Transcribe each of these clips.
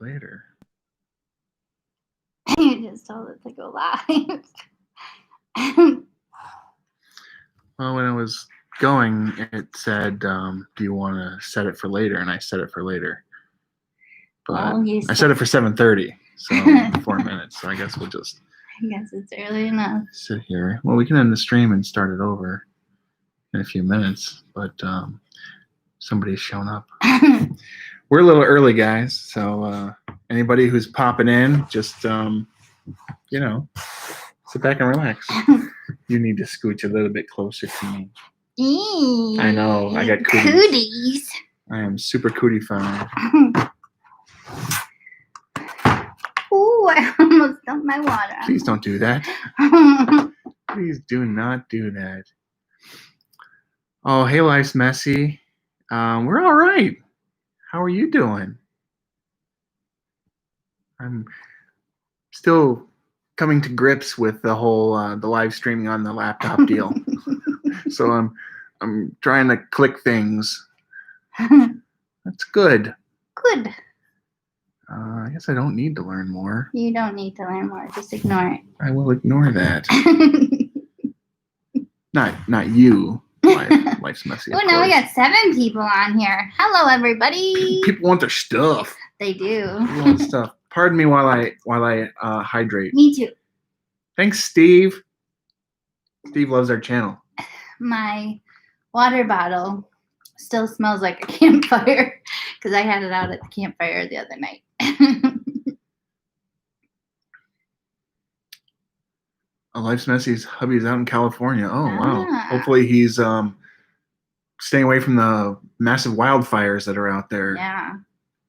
live later. You just told it to go live. Well, when I was going, it said, do you want to set it for later? And I set it for later. But I set it for 7:30, so 4 minutes. So I guess we'll just... I guess it's early enough. Sit here. Well, we can end the stream and start it over in a few minutes, but somebody's shown up. We're a little early, guys, so anybody who's popping in, just, sit back and relax. You need to scooch a little bit closer to me. I know. I got cooties. I am super cootie-fied. Ooh, I almost dumped my water. Please don't do that. Please do not do that. Oh, hey, life's messy. We're all right. How are you doing? I'm still coming to grips with the whole the live streaming on the laptop deal. So I'm trying to click things. That's good. Good. I guess I don't need to learn more. You don't need to learn more. Just ignore it. I will ignore that. Not you. Life's messy. Oh, now we got 7 people on here. Hello, everybody. People want their stuff. They do. People want stuff. Pardon me while I hydrate. Me too. Thanks, Steve. Steve loves our channel. My water bottle still smells like a campfire because I had it out at the campfire the other night. Life's Messy's hubby's out in California. Oh, wow. Hopefully he's staying away from the massive wildfires that are out there. Yeah.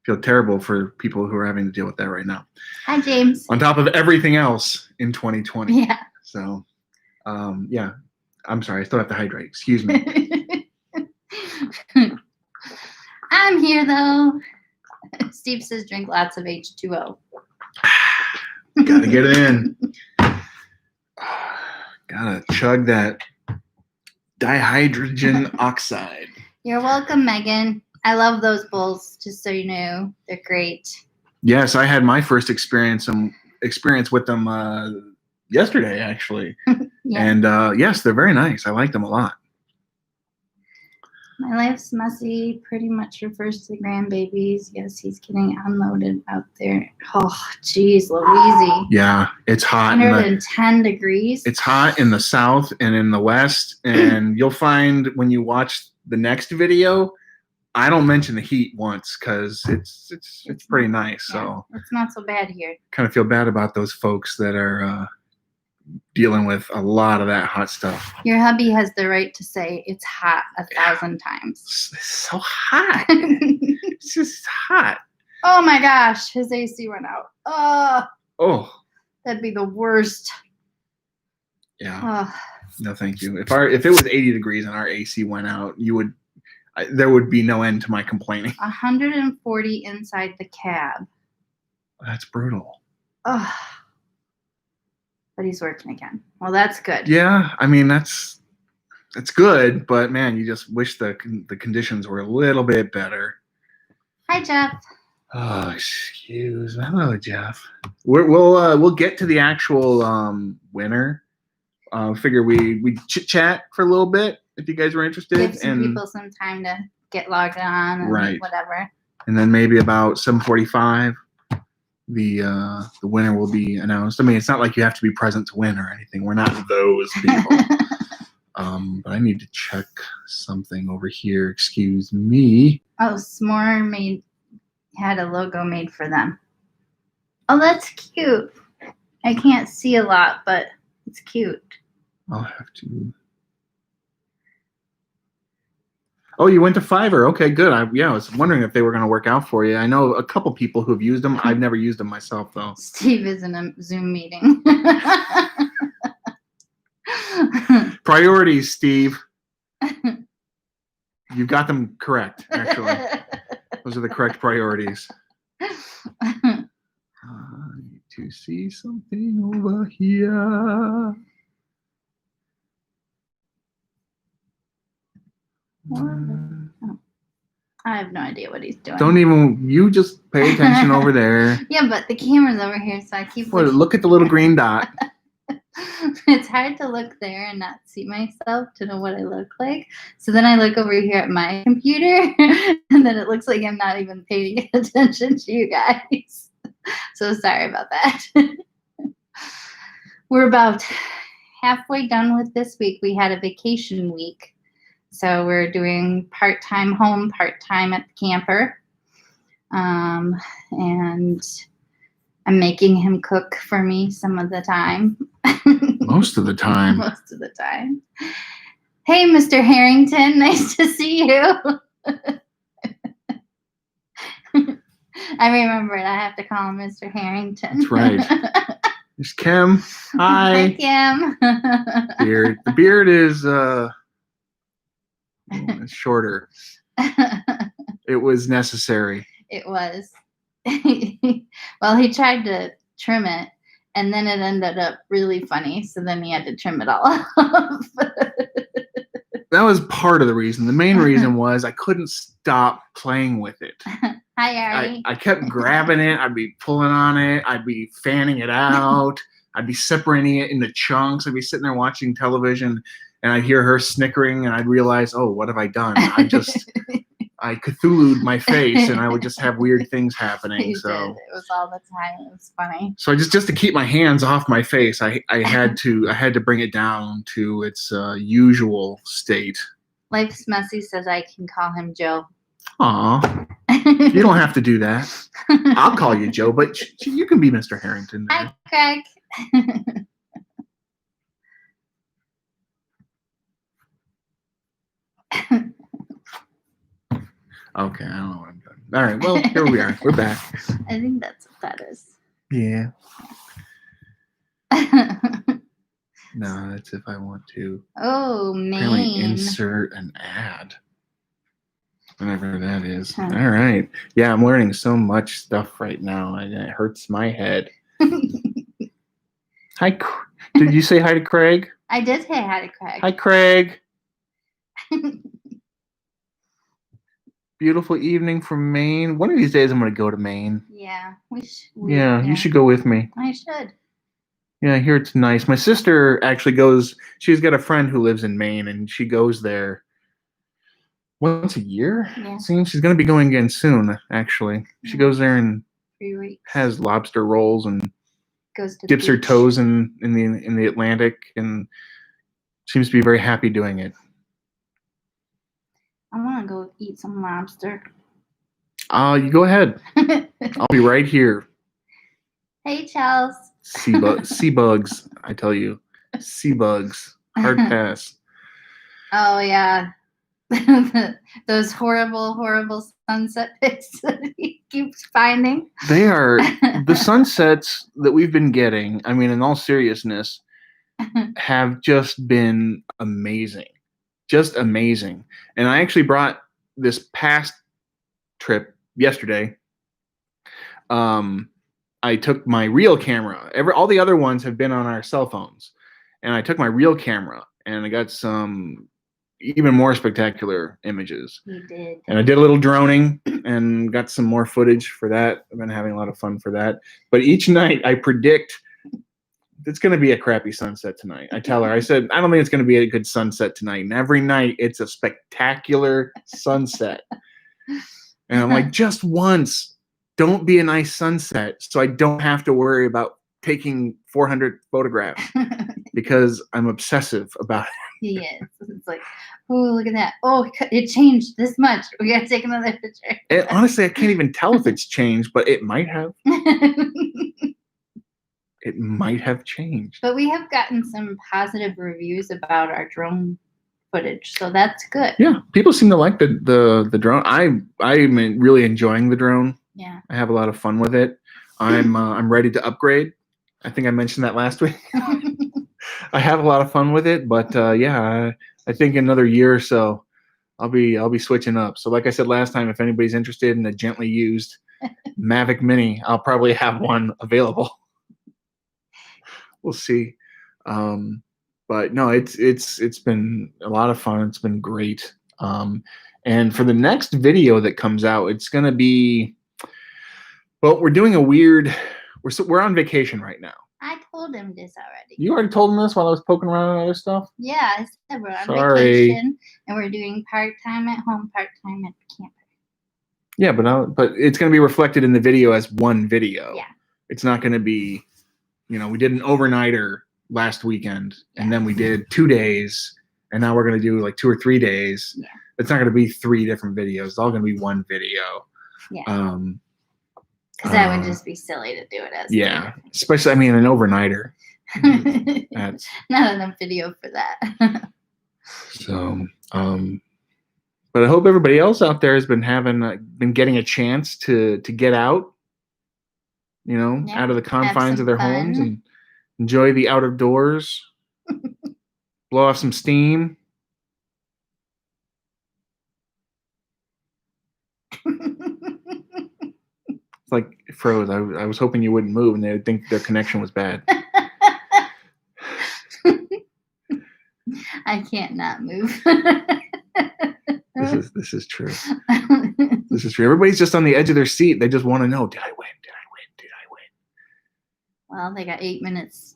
Feel terrible for people who are having to deal with that right now. Hi, James. On top of everything else in 2020. Yeah. So, yeah. I'm sorry. I still have to hydrate. Excuse me. I'm here, though. Steve says drink lots of H2O. Gotta get it in. Gotta chug that dihydrogen oxide. You're welcome, Megan. I love those bowls, just so you know. They're great. Yes, I had my first experience with them yesterday, actually. Yeah. And yes, they're very nice. I like them a lot. My life's messy pretty much refers to the grandbabies. Yes, he's getting unloaded out there. Oh, geez, Louise. Yeah, it's hot. 110 degrees. It's hot in the south and in the west. And you'll find when you watch the next video, I don't mention the heat once because it's pretty nice. Yeah, so it's not so bad here. Kind of feel bad about those folks that are dealing with a lot of that hot stuff. Your hubby has the right to say it's hot 1,000 times. It's so hot. It's just hot. Oh my gosh, his AC went out. Oh. That'd be the worst. Yeah. No, thank you. If it was 80 degrees and our AC went out, there would be no end to my complaining. 140 inside the cab. That's brutal. But he's working again. Well, that's good. Yeah, I mean that's good, but man, you just wish the conditions were a little bit better. Hi, Jeff. Oh, excuse me. Hello, Jeff. We'll get to the actual winner. Figure we chit chat for a little bit if you guys were interested. Give some people some time to get logged on and whatever. And then maybe about 7:45. The winner will be announced. I mean, it's not like you have to be present to win or anything. We're not those people. But I need to check something over here. Excuse me. Oh, S'more had a logo made for them. Oh, that's cute. I can't see a lot, but it's cute. I'll have to. Oh, you went to Fiverr. Okay, good. I was wondering if they were going to work out for you. I know a couple people who've used them. I've never used them myself, though. Steve is in a Zoom meeting. Priorities, Steve. You got them correct, actually. Those are the correct priorities. I need to see something over here. I have no idea what he's doing. Don't even. You just pay attention over there. Yeah, but the camera's over here, so I keep Well, looking. look at the little green dot. It's hard to look there and not see myself to know what I look like. So then I look over here at my computer, and then it looks like I'm not even paying attention to you guys. So sorry about that. We're about halfway done with this week. We had a vacation week. So we're doing part-time home, part-time at the camper. And I'm making him cook for me some of the time. Most of the time. Most of the time. Hey, Mr. Harrington, nice to see you. I remembered I have to call him Mr. Harrington. That's right. There's Kim. Hi. Hi, Kim. Beard. The beard is shorter. It was necessary. It was. Well, he tried to trim it, and then it ended up really funny. So then he had to trim it all off. That was part of the reason. The main reason was I couldn't stop playing with it. Hi, Ari. I kept grabbing it. I'd be pulling on it. I'd be fanning it out. I'd be separating it into chunks. I'd be sitting there watching television, and I'd hear her snickering, and I'd realize, oh, what have I done? I Cthulhu'd my face, and I would just have weird things happening. He So did. It was all the time. It was funny. So just to keep my hands off my face, I had to bring it down to its usual state. Life's Messy says I can call him Joe. Aw, you don't have to do that. I'll call you Joe, but you can be Mr. Harrington. Hi, Craig. Okay, I don't know what I'm doing. All right, well, here we are. We're back. I think that's what that is. Yeah. No, that's if I want to. Oh, Apparently man. insert an ad. Whatever that is. Huh. All right. Yeah, I'm learning so much stuff right now, and it hurts my head. Hi. Did you say hi to Craig? I did say hi to Craig. Hi, Craig. Beautiful evening from Maine. One of these days, I'm going to go to Maine. Yeah. Yeah, you should go with me. I should. Yeah, I hear it's nice. My sister actually goes. She's got a friend who lives in Maine, and she goes there once a year. Yeah. It seems she's going to be going again soon. Actually, she goes there and 3 weeks. has lobster rolls and Goes to dips her beach. toes in the Atlantic, and seems to be very happy doing it. I want to go eat some lobster. You go ahead. I'll be right here. Hey, Charles. Sea bugs, I tell you. Sea bugs. Hard pass. Oh, yeah. Those horrible, horrible sunset pics that he keeps finding. They are the sunsets that we've been getting, I mean, in all seriousness, have just been amazing. Just amazing. And I actually brought this past trip yesterday. I took my real camera. All the other ones have been on our cell phones. And I took my real camera and I got some even more spectacular images. You did. And I did a little droning and got some more footage for that. I've been having a lot of fun for that. But each night I predict it's going to be a crappy sunset tonight. I tell her, I said, I don't think it's going to be a good sunset tonight. And every night it's a spectacular sunset. And I'm like, just once, don't be a nice sunset so I don't have to worry about taking 400 photographs because I'm obsessive about it. He is. It's like, oh, look at that. Oh, it changed this much. We got to take another picture. And honestly, I can't even tell if it's changed, but it might have. It might have changed. But we have gotten some positive reviews about our drone footage, so that's good. Yeah, people seem to like the drone. I'm really enjoying the drone. Yeah. I have a lot of fun with it. I'm ready to upgrade. I think I mentioned that last week. I have a lot of fun with it, but yeah, I think in another year or so, I'll be switching up. So like I said last time, if anybody's interested in a gently used Mavic Mini, I'll probably have one available. We'll see. But no, it's been a lot of fun. It's been great. And for the next video that comes out, it's going to be, well, we're doing a weird, we're on vacation right now. I told him this already. You already told him this while I was poking around on other stuff? Yeah, I said we're on Sorry. vacation and we're doing part-time at home, part-time at camper. Yeah, but it's going to be reflected in the video as one video. Yeah. It's not going to be, we did an overnighter last weekend, and then we did 2 days, and now we're going to do like 2 or 3 days. Yeah. It's not going to be 3 different videos. It's all going to be one video. Yeah. Because that would just be silly to do it as. Yeah, especially an overnighter. That's not enough video for that. So, but I hope everybody else out there has been getting a chance to get out, out of the confines of their homes and enjoy the out of doors, blow off some steam. It's like it froze. I was hoping you wouldn't move and they would think their connection was bad. I can't not move. This is true. This is true. Everybody's just on the edge of their seat. They just want to know, did I win? Did I win? Did I win? Well, they got 8 minutes.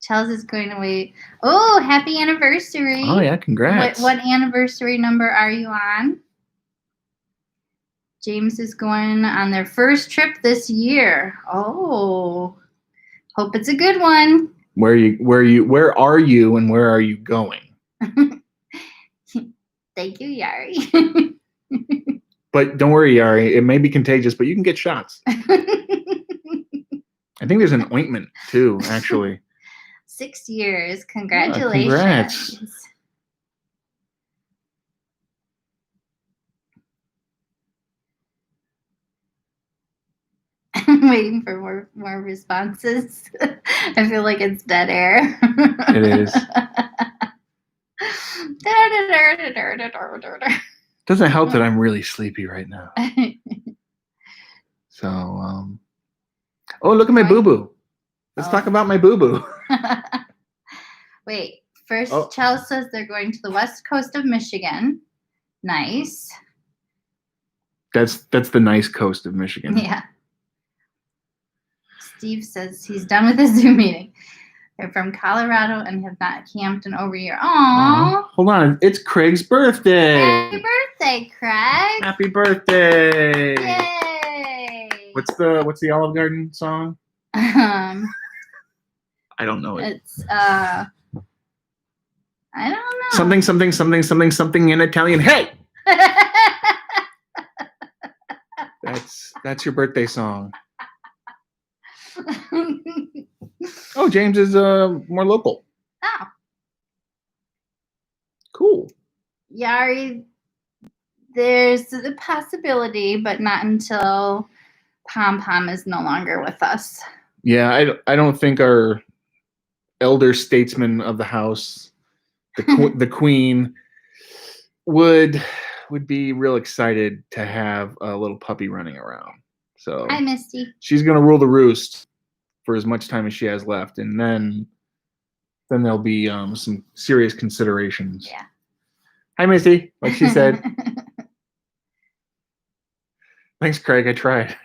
Chelsea's going away. Oh, happy anniversary. Oh, yeah, congrats. What anniversary number are you on? James is going on their first trip this year. Oh, hope it's a good one. Where are you and where are you going? Thank you, Yari. But don't worry, Yari. It may be contagious, but you can get shots. I think there's an ointment too, actually. 6 years. Congratulations. Congrats. I'm waiting for more responses. I feel like it's dead air. It is. Doesn't help that I'm really sleepy right now. So, oh, look at my boo-boo. Let's talk about my boo-boo. Wait, first, Chelsea says they're going to the west coast of Michigan. Nice. That's the nice coast of Michigan. Yeah. Steve says he's done with his Zoom meeting. They're from Colorado and have not camped in over a year. Aww. Hold on. It's Craig's birthday. Happy birthday, Craig. Happy birthday. Yay. What's the Olive Garden song? I don't know it. It's I don't know. Something in Italian. Hey. That's your birthday song. Oh, James is more local. Oh. Cool. Yari, there's a possibility, but not until Pom Pom is no longer with us. Yeah, I don't think our elder statesman of the house, the queen, would be real excited to have a little puppy running around. So hi, Misty. She's gonna rule the roost for as much time as she has left, and then there'll be some serious considerations. Yeah. Hi, Misty. Like she said. Thanks, Craig. I tried.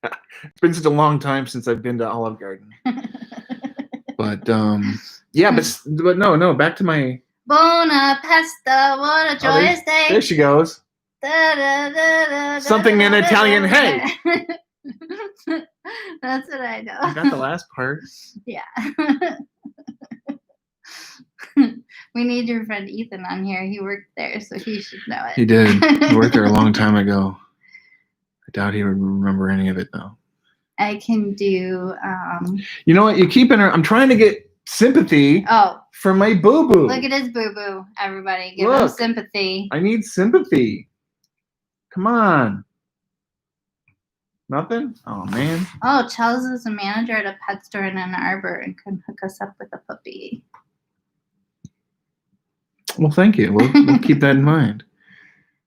It's been such a long time since I've been to Olive Garden. But yeah, but no. Back to my. Buona pasta, what a joyous day. There she goes. Something in Italian. Hey. That's what I know. I got the last part. Yeah. We need your friend Ethan on here. He worked there, so he should know it. He did. He worked there a long time ago. I doubt he would remember any of it, though. I can do. You know what? You keep I'm trying to get sympathy. Oh. For my boo-boo. Look at his boo-boo, everybody. Give him sympathy. I need sympathy. Come on. Nothing? Oh, man. Oh, Charles is a manager at a pet store in Ann Arbor and can hook us up with a puppy. Well, thank you. We'll keep that in mind.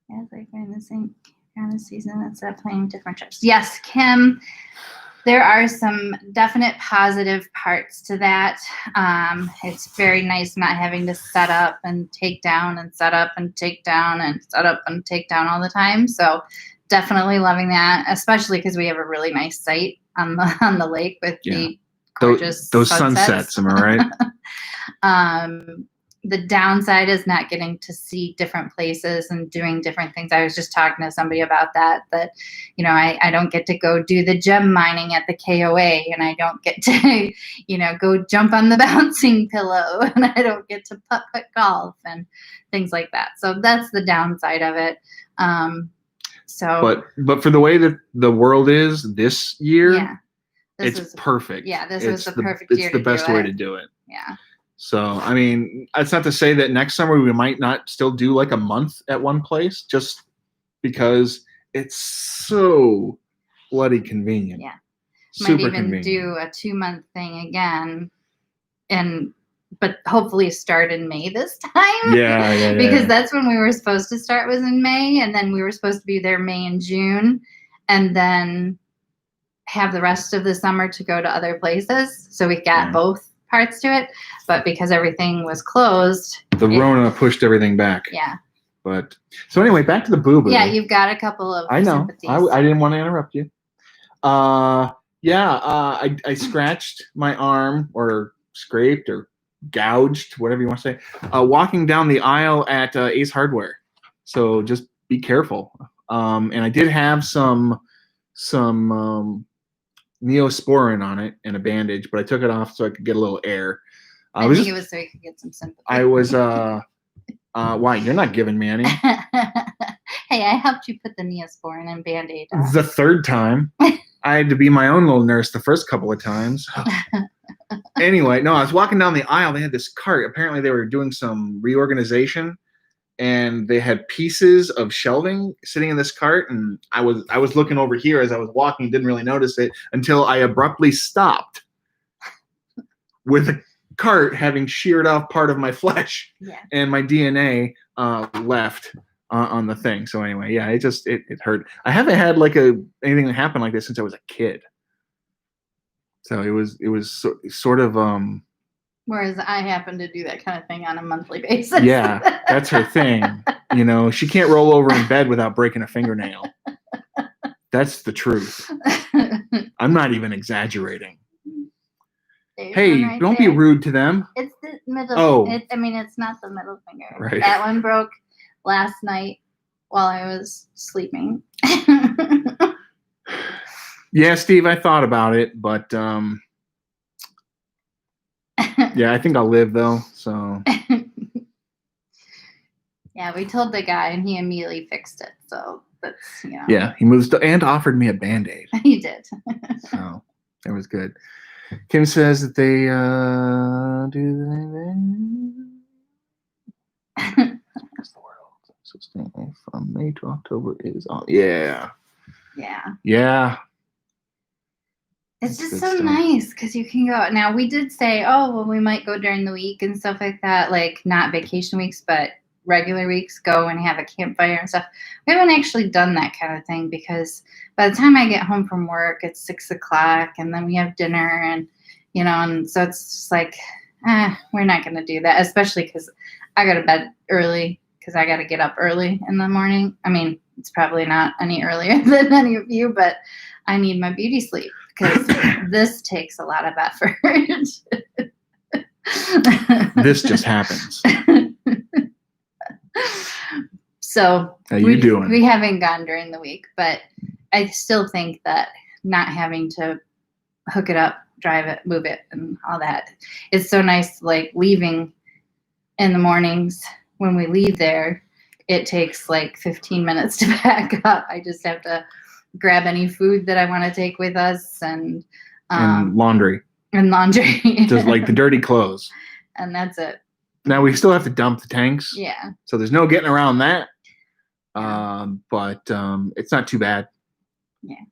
Yeah, it's like we're in the same kind of season instead of playing different trips. Yes, Kim. There are some definite positive parts to that. It's very nice not having to set up and take down and set up and take down and set up and take down all the time. So definitely loving that, especially because we have a really nice site on the lake with the gorgeous those sunsets. Am I right? The downside is not getting to see different places and doing different things. I was just talking to somebody about that, you know, I don't get to go do the gem mining at the KOA, and I don't get to, you know, go jump on the bouncing pillow, and I don't get to putt golf and things like that. So that's the downside of it. But for the way that the world is this year, it's perfect. Yeah, this was the perfect year. It's the best way to do it. Yeah. So, I mean, that's not to say that next summer we might not still do like a month at one place, just because it's so bloody convenient. Yeah. Super might even convenient. do a 2-month thing again, but hopefully start in May this time. Yeah. Because that's when we were supposed to start, was in May, and then we were supposed to be there May and June, and then have the rest of the summer to go to other places. So we got both parts to it, but because everything was closed, the Rona pushed everything back. Yeah. But so anyway, back to the boo-boo. Yeah, you've got a couple of I know. sympathies. I didn't want to interrupt you. I scratched my arm, or scraped, or gouged, whatever you want to say, walking down the aisle at Ace Hardware. So just be careful. And I did have some Neosporin on it and a bandage, but I took it off so I could get a little air. I think it was so you could get some sympathy. I was why? You're not giving me any. Hey, I helped you put the Neosporin and Band-Aid on. The third time. I had to be my own little nurse the first couple of times. Anyway, no, I was walking down the aisle. They had this cart. Apparently they were doing some reorganization, and they had pieces of shelving sitting in this cart, and I was looking over here as I was walking, didn't really notice it until I abruptly stopped with the cart having sheared off part of my flesh, and my DNA left on the thing. So anyway, yeah, it hurt. I haven't had like anything that happened like this since I was a kid. So it was sort of Whereas I happen to do that kind of thing on a monthly basis. Yeah, that's her thing. You know, she can't roll over in bed without breaking a fingernail. That's the truth. I'm not even exaggerating. There's hey, don't be rude to them. It's the middle. Oh. It's not the middle finger. Right. That one broke last night while I was sleeping. Yeah, Steve, I thought about it, but yeah, I think I'll live though. So yeah, we told the guy and he immediately fixed it. So that's, you know. Yeah, he moved and offered me a Band-Aid. He did. So it was good. Kim says that they do the world. So staying from May to October is on. Yeah. It's just so nice because you can go. Now, we did say, oh, well, we might go during the week and stuff like that, like not vacation weeks, but regular weeks, go and have a campfire and stuff. We haven't actually done that kind of thing because by the time I get home from work, it's 6 o'clock and then we have dinner and, you know, and so it's just like, we're not going to do that, especially because I go to bed early because I got to get up early in the morning. I mean, it's probably not any earlier than any of you, but I need my beauty sleep because this takes a lot of effort. This just happens. So we haven't gone during the week, but I still think that not having to hook it up, drive it, move it, and all that, it's so nice. Like leaving in the mornings when we leave there, it takes like 15 minutes to pack up. I just have to grab any food that I want to take with us and laundry. Just like the dirty clothes. And that's it. Now we still have to dump the tanks. Yeah. So there's no getting around that. But it's not too bad. Yeah.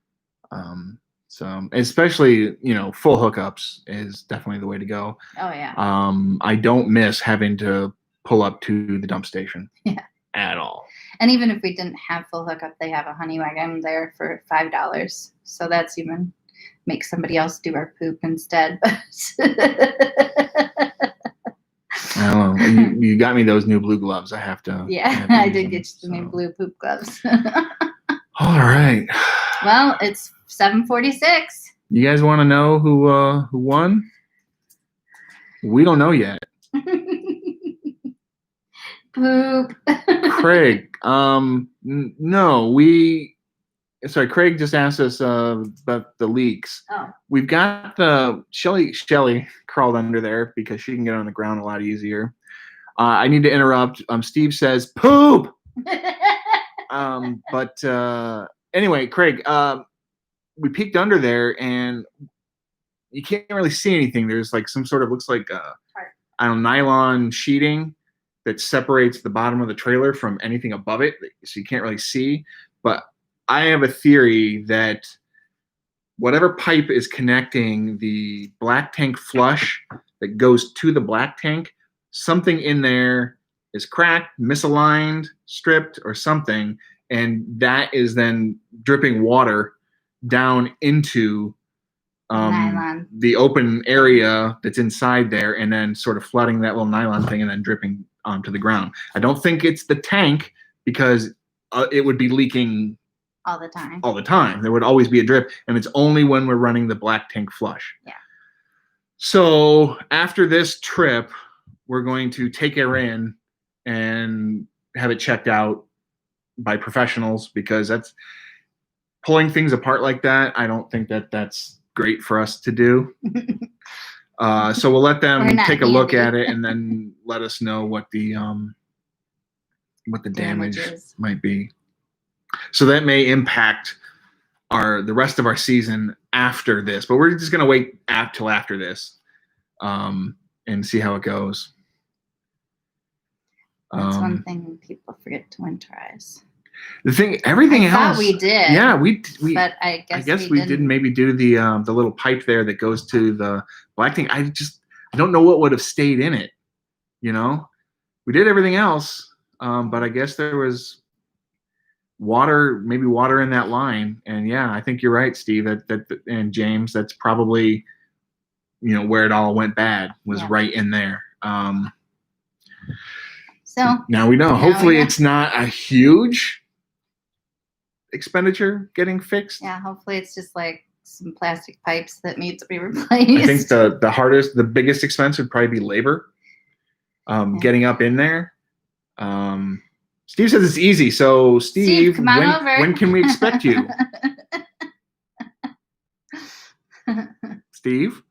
So especially, you know, full hookups is definitely the way to go. Oh yeah. I don't miss having to pull up to the dump station. Yeah. At all. And even if we didn't have full hookup, they have a honey wagon there for $5. So that's even make somebody else do our poop instead. But I don't know. You got me those new blue gloves. I have to. yeah, I I did get you the new blue poop gloves. All right. Well, it's 7:46. You guys want to know who won? We don't know yet. Poop. Craig. No, sorry, Craig just asked us about the leaks. Oh. We've got the Shelly crawled under there because she can get on the ground a lot easier. I need to interrupt. Steve says poop. But anyway, Craig, we peeked under there and you can't really see anything. There's like some sort of looks like I don't know, nylon sheeting that separates the bottom of the trailer from anything above it, so you can't really see. But I have a theory that whatever pipe is connecting the black tank flush that goes to the black tank, something in there is cracked, misaligned, stripped, or something, and that is then dripping water down into the open area that's inside there, and then sort of flooding that little nylon thing and then dripping onto the ground. I don't think it's the tank because it would be leaking all the time. All the time. There would always be a drip, and it's only when we're running the black tank flush. Yeah. So after this trip, we're going to take her in and have it checked out by professionals, because that's pulling things apart like that. I don't think that's great for us to do. So we'll let them take a look at it and then let us know what the damage might be. So that may impact the rest of our season after this, but we're just gonna wait till after this and see how it goes. That's one thing people forget to winterize. The thing, everything else. I thought we did. Yeah, we. But I guess we didn't maybe do the little pipe there that goes to the black thing. I don't know what would have stayed in it. You know, we did everything else, but I guess there was maybe water in that line. And yeah, I think you're right, Steve. That and James, that's probably, where it all went bad was right in there. So now we know. Hopefully, it's not a huge expenditure getting fixed. Yeah, hopefully it's just like some plastic pipes that need to be replaced. I think the biggest expense would probably be labor. Getting up in there. Steve says it's easy. So Steve, come on over. When can we expect you? Steve?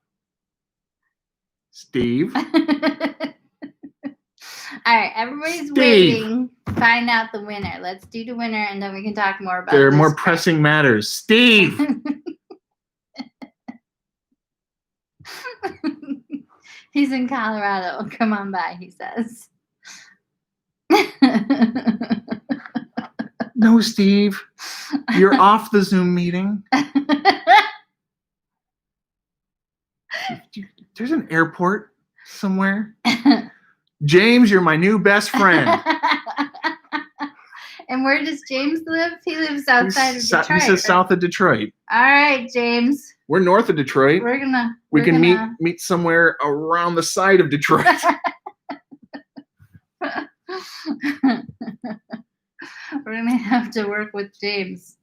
All right, everybody's waiting to find out the winner. Let's do the winner, and then we can talk more about. There are more pressing matters. Steve. He's in Colorado. Come on by, he says. No, Steve. You're off the Zoom meeting. There's an airport somewhere. James, you're my new best friend. And where does James live? He lives outside of Detroit. He says south of Detroit. All right, James. We're north of Detroit. We can meet somewhere around the side of Detroit. We're gonna have to work with James.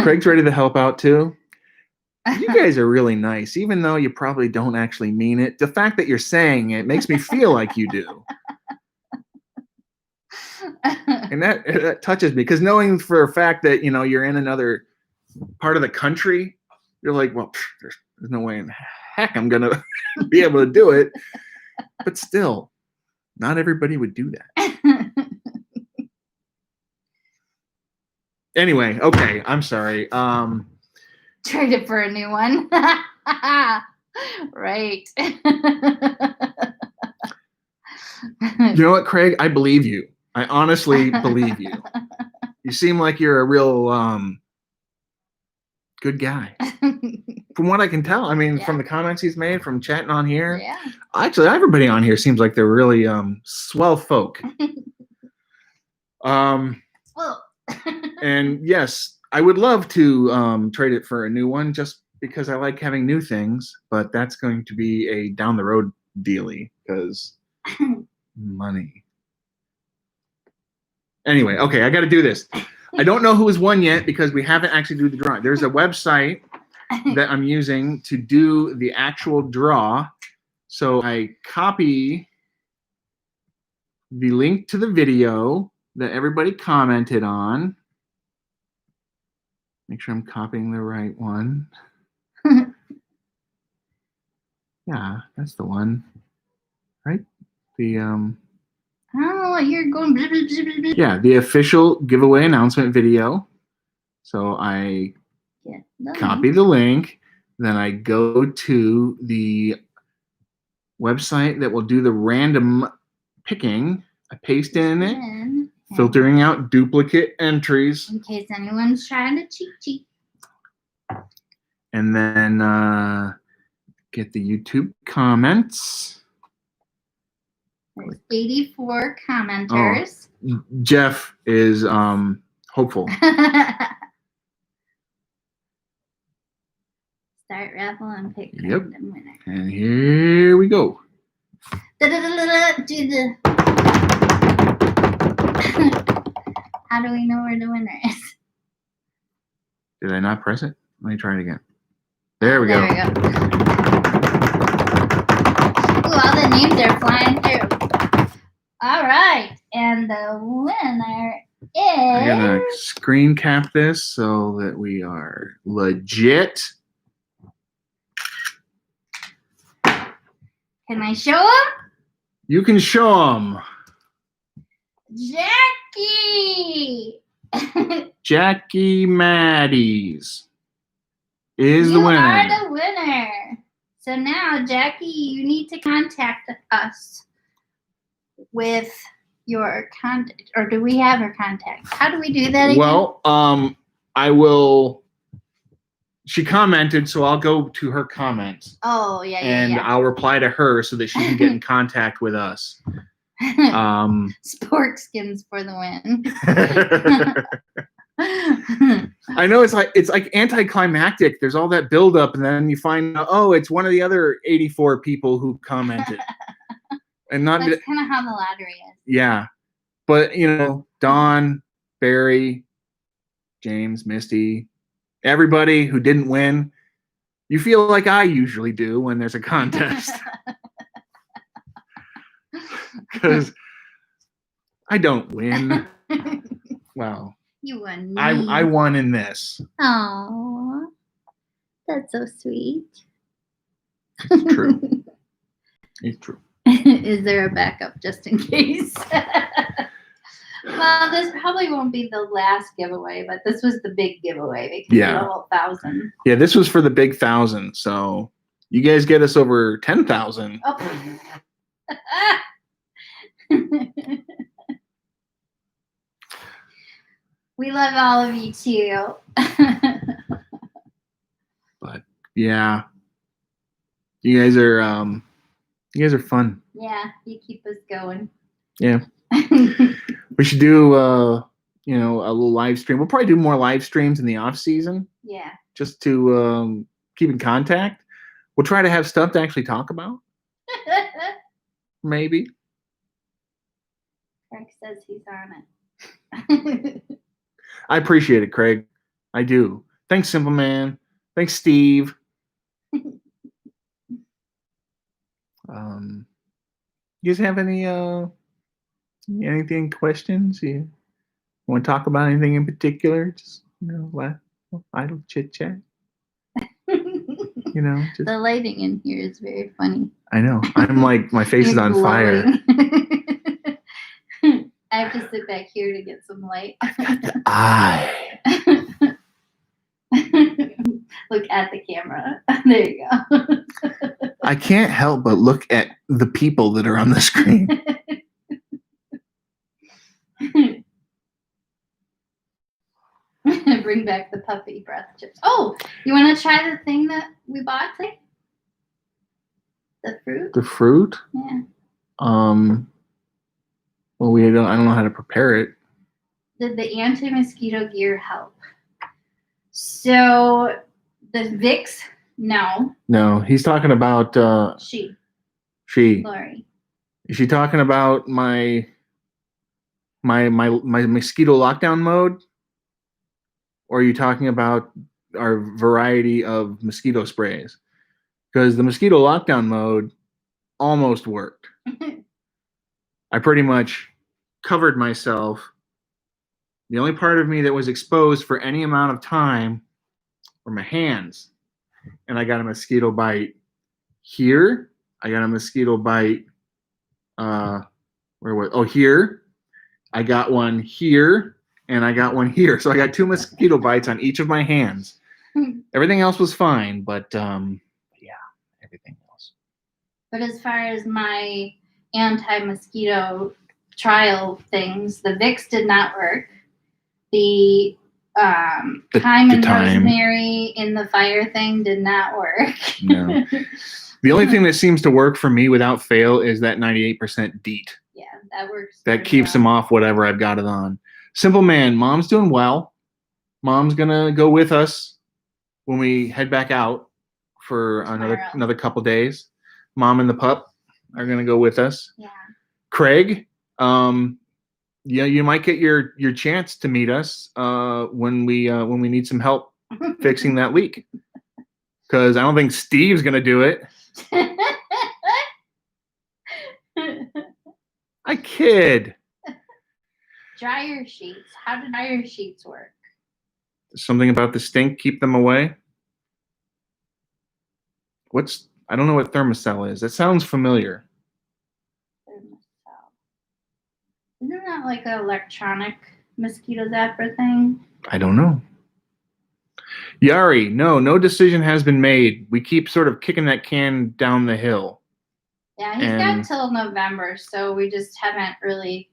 Craig's ready to help out too. You guys are really nice, even though you probably don't actually mean it. The fact that you're saying it makes me feel like you do. And that touches me, because knowing for a fact that, you're in another part of the country, you're like, well, there's no way in heck I'm going to be able to do it. But still, not everybody would do that. Anyway, okay, I'm sorry. Traded for a new one. Right. You know what, Craig? I believe you. I honestly believe you. You seem like you're a real good guy. From what I can tell. I mean, from the comments he's made, from chatting on here. Yeah. Actually, everybody on here seems like they're really swell folk. Well. And yes, I would love to trade it for a new one just because I like having new things, but that's going to be a down the road dealie because money. Anyway, okay, I got to do this. I don't know who has won yet because we haven't actually do the drawing. There's a website that I'm using to do the actual draw. So I copy the link to the video that everybody commented on. Make sure I'm copying the right one. Yeah, that's the one. Right? The I don't know what you're going. Blah, blah, blah, blah, blah. yeah, the official giveaway announcement video. So I copy the link, then I go to the website that will do the random picking. I paste in it, filtering out duplicate entries. In case anyone's trying to cheat. And then get the YouTube comments. There's 84 commenters. Oh, Jeff is hopeful. Start raffle and pick Yep. random winner. And here we go. Do the. How do we know where the winner is? Did I not press it? Let me try it again. There we go. There we go. Ooh, all the names are flying through. All right, and the winner I'm gonna is. screen cap this so that we are legit. Can I show him? You can show them. Jackie. Jackie Maddies is the You winner. are the winner. So now, Jackie, you need to contact us with your contact, or do we have her contact? How do we do that again? Well, I will. She commented, so I'll go to her comment. Oh, And yeah. I'll reply to her so that she can get in contact with us. Spork skins for the win. I know it's like anticlimactic. There's all that buildup, and then you find out, oh, it's one of the other 84 people who commented, and not. That's kind of how the lottery is. Yeah, but Dawn, Barry, James, Misty, everybody who didn't win, you feel like I usually do when there's a contest. Because I don't win. Well, You won. I won in this. Aww, that's so sweet. It's true. It's true. Is there a backup just in case? Well, this probably won't be the last giveaway, but this was the big giveaway because Yeah. of the whole 1,000. Yeah, this was for the big 1,000. So you guys get us over 10,000. Oh. We love all of you too. But yeah, you guys are fun. Yeah, you keep us going. Yeah. We should do a little live stream. We'll probably do more live streams in the off season Yeah. just to keep in contact. We'll try to have stuff to actually talk about. Maybe. Craig says he's on it. I appreciate it, Craig. I do. Thanks, Simple Man. Thanks, Steve. You guys have anything questions? You want to talk about anything in particular? Just idle chit chat. Just, The lighting in here is very funny. I know. I'm like my face is You're on fire. glowing. I have to sit back here to get some light. I've got the eye. Look at the camera. There you go. I can't help but look at the people that are on the screen. Bring back the puppy breath chips. Oh, you want to try the thing that we bought today? The fruit? The fruit? Yeah. Well, I don't know how to prepare it. Did the anti-mosquito gear help? So the Vicks, no. No, he's talking about She, she. Lori. Is she talking about my mosquito lockdown mode? Or are you talking about our variety of mosquito sprays? Because the mosquito lockdown mode almost worked. I pretty much covered myself. The only part of me that was exposed for any amount of time were my hands. And I got a mosquito bite here. I got a mosquito bite here. I got one here, and I got one here. So I got 2 mosquito bites on each of my hands. Everything else was fine, but yeah, everything else. But as far as my anti-mosquito trial things, the Vicks did not work. The thyme and rosemary in the fire thing did not work. No. The only thing that seems to work for me without fail is that 98% DEET. Yeah, that works. That keeps them off whatever I've got it on. Simple Man, Mom's doing well. Mom's gonna go with us when we head back out for another couple days. Mom and the pup are gonna go with us. Yeah. Craig, yeah, you might get your chance to meet us when we need some help fixing that leak. Because I don't think Steve's gonna do it. I kid. Dryer sheets. How do dryer sheets work? Something about the stink, keep them away. I don't know what Thermacell is. That sounds familiar. Thermacell. Isn't that like an electronic mosquito zapper thing? I don't know. Yari, no decision has been made. We keep sort of kicking that can down the hill. Yeah, he's got till November, so we just haven't really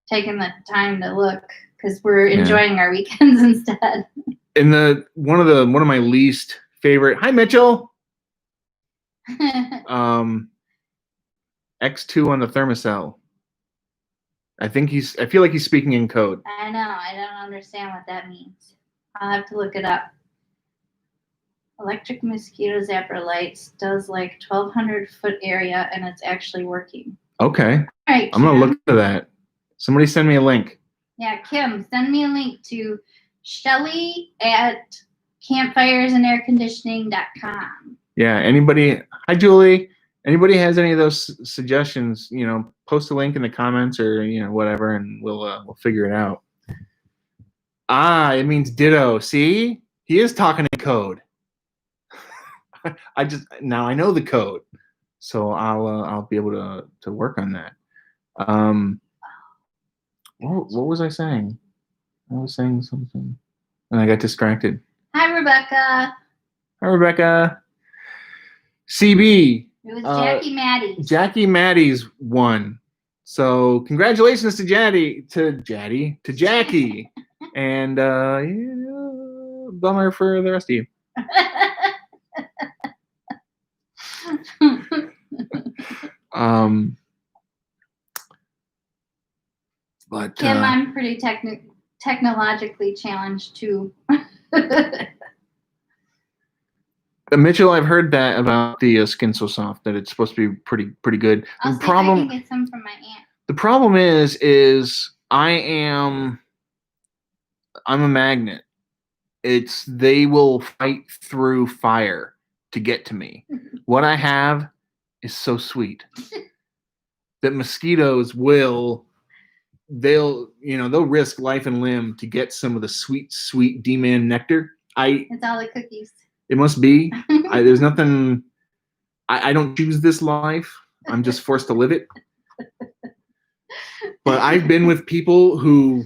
taken the time to look because we're enjoying our weekends instead. And one of my least favorite. Hi, Mitchell. X2 on the Thermacell. I feel like he's speaking in code. I know. I don't understand what that means. I'll have to look it up. Electric mosquito zapper lights does like 1,200 foot area, and it's actually working. Okay. All right, I'm gonna look into that. Somebody send me a link. Yeah, Kim, send me a link to Shelly@campfiresandairconditioning.com. Yeah. Anybody? Hi, Julie. Anybody has any of those suggestions? Post a link in the comments or whatever, and we'll figure it out. It means ditto. See, he is talking in code. Now I know the code, so I'll be able to work on that. What was I saying? I was saying something, and I got distracted. Hi, Rebecca. Hi, Rebecca. CB. It was Jackie Maddie's. Jackie Maddie's won. So congratulations to Jackie, and bummer for the rest of you. But Kim, I'm pretty technologically challenged too. Mitchell, I've heard that about the Skin So Soft, that it's supposed to be pretty good. I'll see if I can get some from my aunt. The problem is I'm a magnet. They will fight through fire to get to me. What I have is so sweet that mosquitoes they'll risk life and limb to get some of the sweet D-man nectar. It's all the cookies. It must be. There's nothing. I don't choose this life. I'm just forced to live it. But I've been with people who,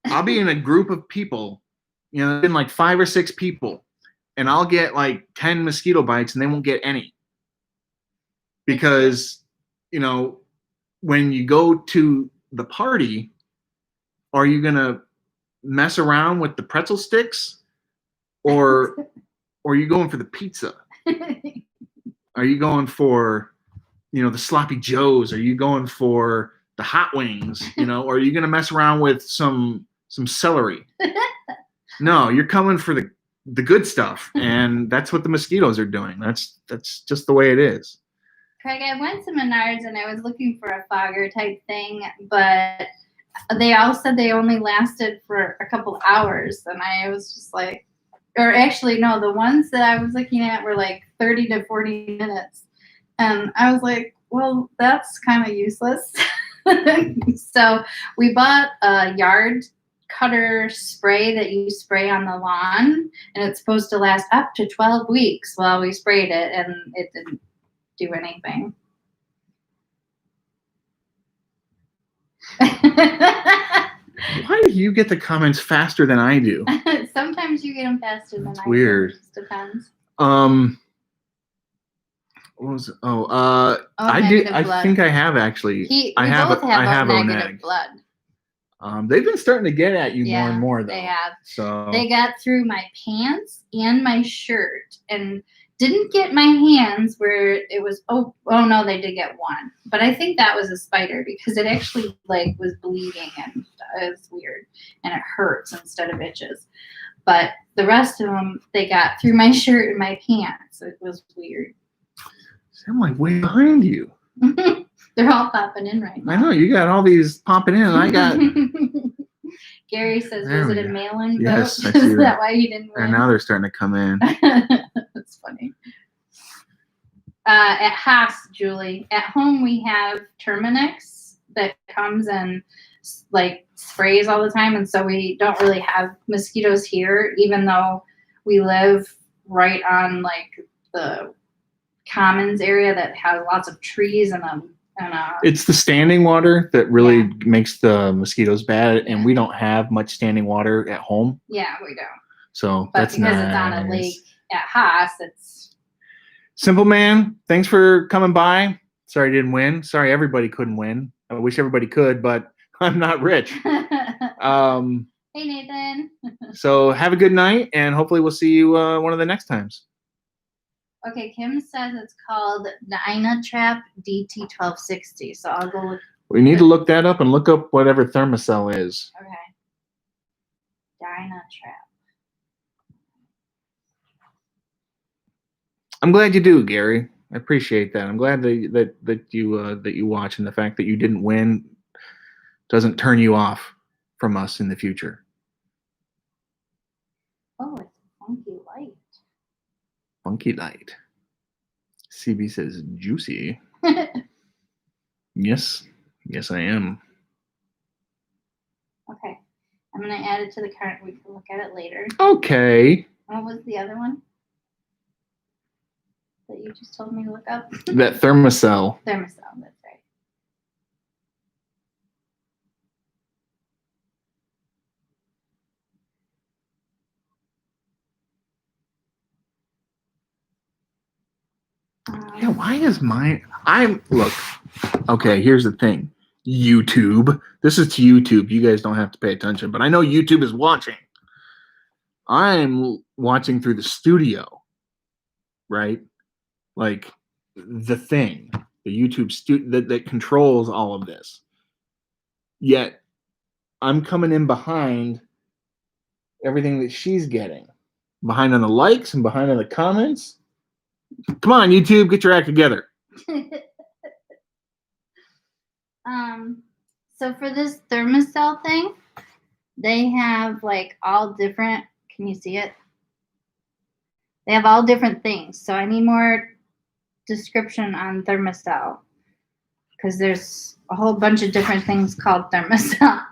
I'll be in a group of people, there's been like 5 or 6 people, and I'll get like 10 mosquito bites and they won't get any. Because, when you go to the party, are you going to mess around with the pretzel sticks, or are you going for the pizza? Are you going for, the sloppy joes? Are you going for the hot wings? Or are you going to mess around with some celery? No, you're coming for the the good stuff, and that's what the mosquitoes are doing. That's just the way it is. Craig, I went to Menards and I was looking for a fogger type thing, but they all said they only lasted for a couple hours, and I was just like, or actually no, the ones that I was looking at were like 30 to 40 minutes, and I was like, well, that's kind of useless. So we bought a yard cutter spray that you spray on the lawn, and it's supposed to last up to 12 weeks. Well, we sprayed it and it didn't do anything. Why do you get the comments faster than I do? Sometimes you get them faster than I weird. do. It just depends. What was it? I did. I think I have actually. I have negative blood. They've been starting to get at you more and more, though. They have. So they got through my pants and my shirt, and didn't get my hands where it was. Oh no, they did get one, but I think that was a spider because it actually like was bleeding and it was weird, and it hurts instead of itches. But the rest of them, they got through my shirt and my pants. It was weird. I'm like way behind you. They're all popping in right now. I know you got all these popping in, and I got. Gary says, "Was it a mail-in vote? Yes, I see Is that why he didn't win?" And now they're starting to come in. That's funny. At Haas, Julie. At home, we have Terminix that comes and like sprays all the time, and so we don't really have mosquitoes here, even though we live right on like the commons area that has lots of trees and it's the standing water that really makes the mosquitoes bad, and we don't have much standing water at home. Yeah, we don't. So but that's because nice. It's on a lake at Haas, it's Simple Man. Thanks for coming by. Sorry I didn't win. Sorry everybody couldn't win. I wish everybody could, but I'm not rich. Hey Nathan. So have a good night, and hopefully we'll see you one of the next times. Okay, Kim says it's called Dynatrap DT1260. So I'll go look. We need to look that up and look up whatever Thermacell is. Okay. Dynatrap. I'm glad you do, Gary. I appreciate that. I'm glad that you watch, and the fact that you didn't win doesn't turn you off from us in the future. Oh, it's a funky light. Funky light. CB says juicy. Yes, I am. Okay, I'm gonna add it to the cart. We can look at it later. Okay. What was the other one that you just told me to look up? That Thermacell. Thermacell, that's right. Yeah, why is mine? Look. Okay, here's the thing. YouTube. This is to YouTube. You guys don't have to pay attention, but I know YouTube is watching. I'm watching through the studio, right? Like the thing, the YouTube that controls all of this. Yet I'm coming in behind everything that she's getting, behind on the likes and behind on the comments. Come on, YouTube, get your act together. So for this Thermacell thing, they have like all different. Can you see it? They have all different things. So I need more description on Thermacell because there's a whole bunch of different things called Thermacell.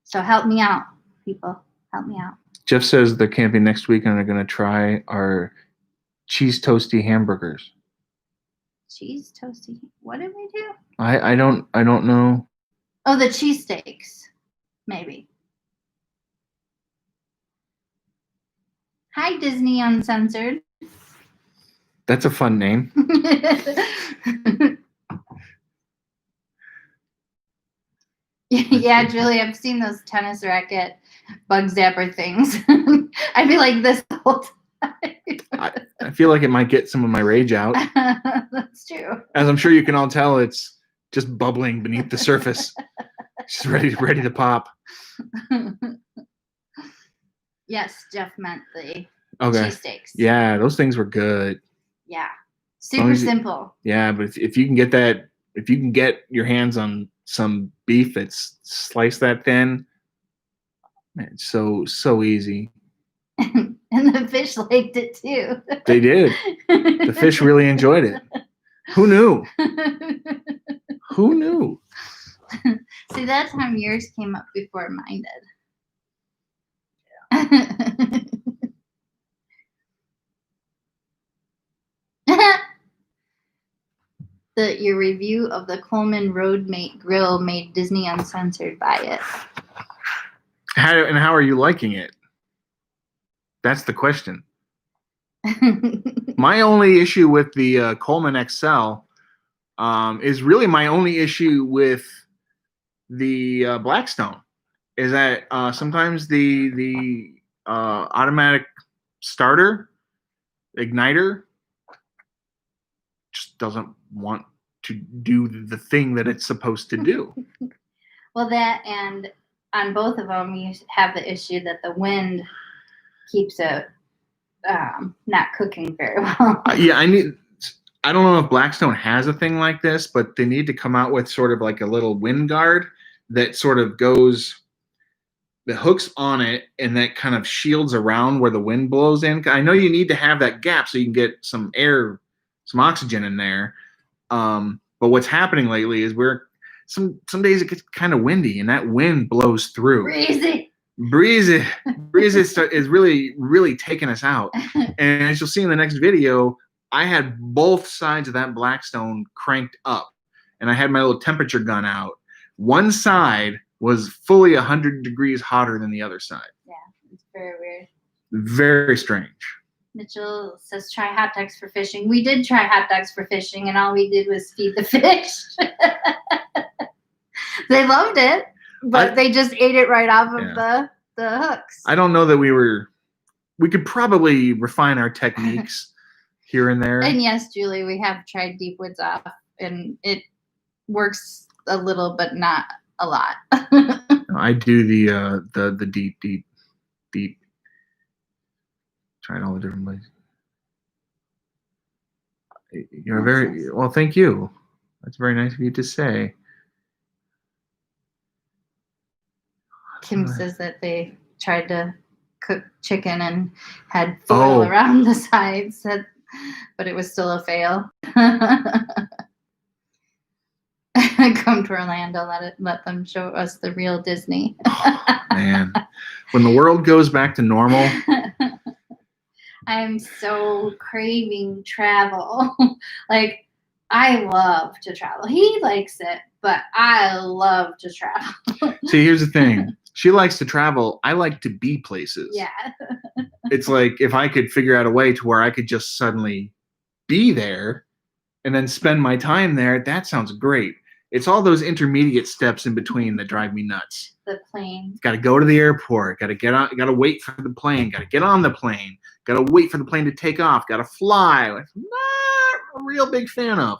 So help me out, people. Help me out. Jeff says they're camping next week and they're going to try our cheese toasty hamburgers. Cheese toasty. What did we do? I don't know. Oh, the cheesesteaks. Maybe. Hi, Disney Uncensored. That's a fun name. Yeah, Julie, I've seen those tennis racket bug zapper things. I'd be like this the whole time. I feel like it might get some of my rage out. That's true. As I'm sure you can all tell, it's just bubbling beneath the surface. Just ready to pop. Yes, Jeff meant the Okay. cheesesteaks. Yeah, those things were good. Yeah. long Super as you- simple. Yeah, but if you can get that, if you can get your hands on some beef that's sliced that thin, man, it's so easy. And the fish liked it too. They did. The fish really enjoyed it. Who knew? Who knew? See, that time yours came up before mine did. Your review of the Coleman Roadmate Grill made Disney uncensored by it. How are you liking it? That's the question. My only issue with the Coleman XL is really my only issue with the Blackstone. Is that sometimes the automatic starter igniter just doesn't want to do the thing that it's supposed to do. Well, that, and on both of them, you have the issue that the wind keeps it not cooking very well. Yeah, I don't know if Blackstone has a thing like this, but they need to come out with sort of like a little wind guard that sort of goes, the hooks on it, and that kind of shields around where the wind blows in. I know you need to have that gap so you can get some air, some oxygen in there. But what's happening lately is some days it gets kind of windy, and that wind blows through. Breezy is really taking us out. And as you'll see in the next video, I had both sides of that Blackstone cranked up, and I had my little temperature gun out. One side was fully 100 degrees hotter than the other side. Yeah, it's very weird. Very strange. Mitchell says try hot dogs for fishing. We did try hot dogs for fishing, and all we did was feed the fish. They loved it, but they just ate it right off of the hooks. I don't know that we could probably refine our techniques here and there. And yes, Julie, we have tried deep woods off, and it works a little, but not a lot. I do the deep. Tried all the different ways. You're very well. Thank you. That's very nice of you to say. Kim says that they tried to cook chicken and had foil around the sides, but it was still a fail. Come to Orlando, let them show us the real Disney. Oh, man, when the world goes back to normal. I'm so craving travel. Like, I love to travel. He likes it, but I love to travel. See, here's the thing. She likes to travel. I like to be places. Yeah. It's like if I could figure out a way to where I could just suddenly be there and then spend my time there, that sounds great. It's all those intermediate steps in between that drive me nuts. The plane. Got to go to the airport. Got to get on. Got to wait for the plane. Got to get on the plane. Got to wait for the plane to take off. Got to fly. Like, not a real big fan of.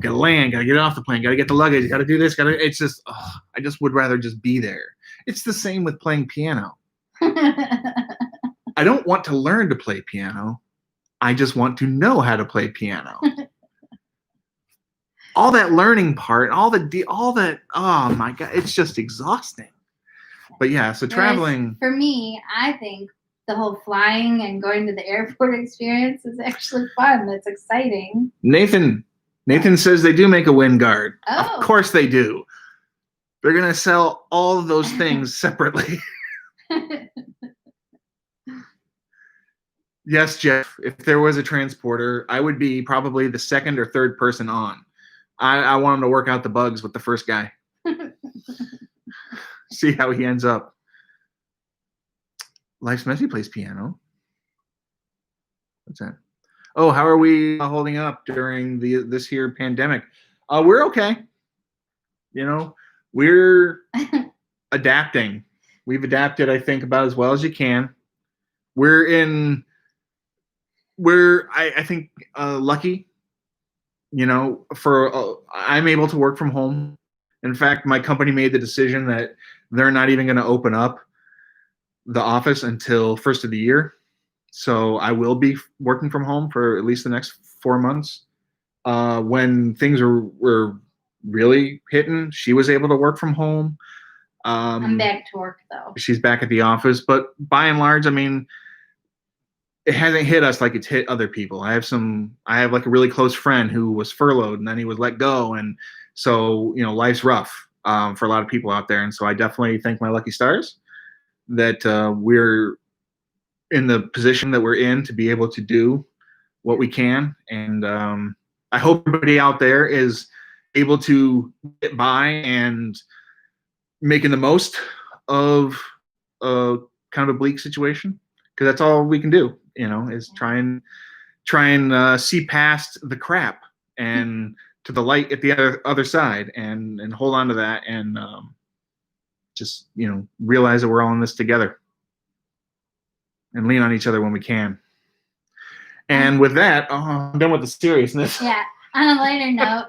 Got to land. Got to get off the plane. Got to get the luggage. Got to do this. Got to. It's just. Oh, I just would rather just be there. It's the same with playing piano. I don't want to learn to play piano. I just want to know how to play piano. All that learning part, all that. Oh my God, it's just exhausting. But yeah, so traveling. For me, I think the whole flying and going to the airport experience is actually fun. It's exciting. Nathan says they do make a wind guard. Oh. Of course they do. They're gonna sell all of those things separately. Yes, Jeff. If there was a transporter, I would be probably the second or third person on. I want him to work out the bugs with the first guy. See how he ends up. Life's Messy plays piano. What's that? Oh, how are we holding up during this here pandemic? We're okay. You know, we're adapting. We've adapted, I think, about as well as you can. I think lucky. You know, I'm able to work from home. In fact, my company made the decision that they're not even going to open up the office until first of the year. So I will be working from home for at least the next 4 months. When things were really hitting, she was able to work from home. I'm back to work though. She's back at the office, but by and large, I mean, it hasn't hit us like it's hit other people. I have like a really close friend who was furloughed and then he was let go. And so, life's rough for a lot of people out there. And so I definitely thank my lucky stars that we're in the position that we're in to be able to do what we can. And I hope everybody out there is able to get by and making the most of a kind of a bleak situation, because that's all we can do, is try and see past the crap and to the light at the other side, and hold on to that, and just realize that we're all in this together and lean on each other when we can. And with that, I'm done with the seriousness. Yeah. On a lighter note,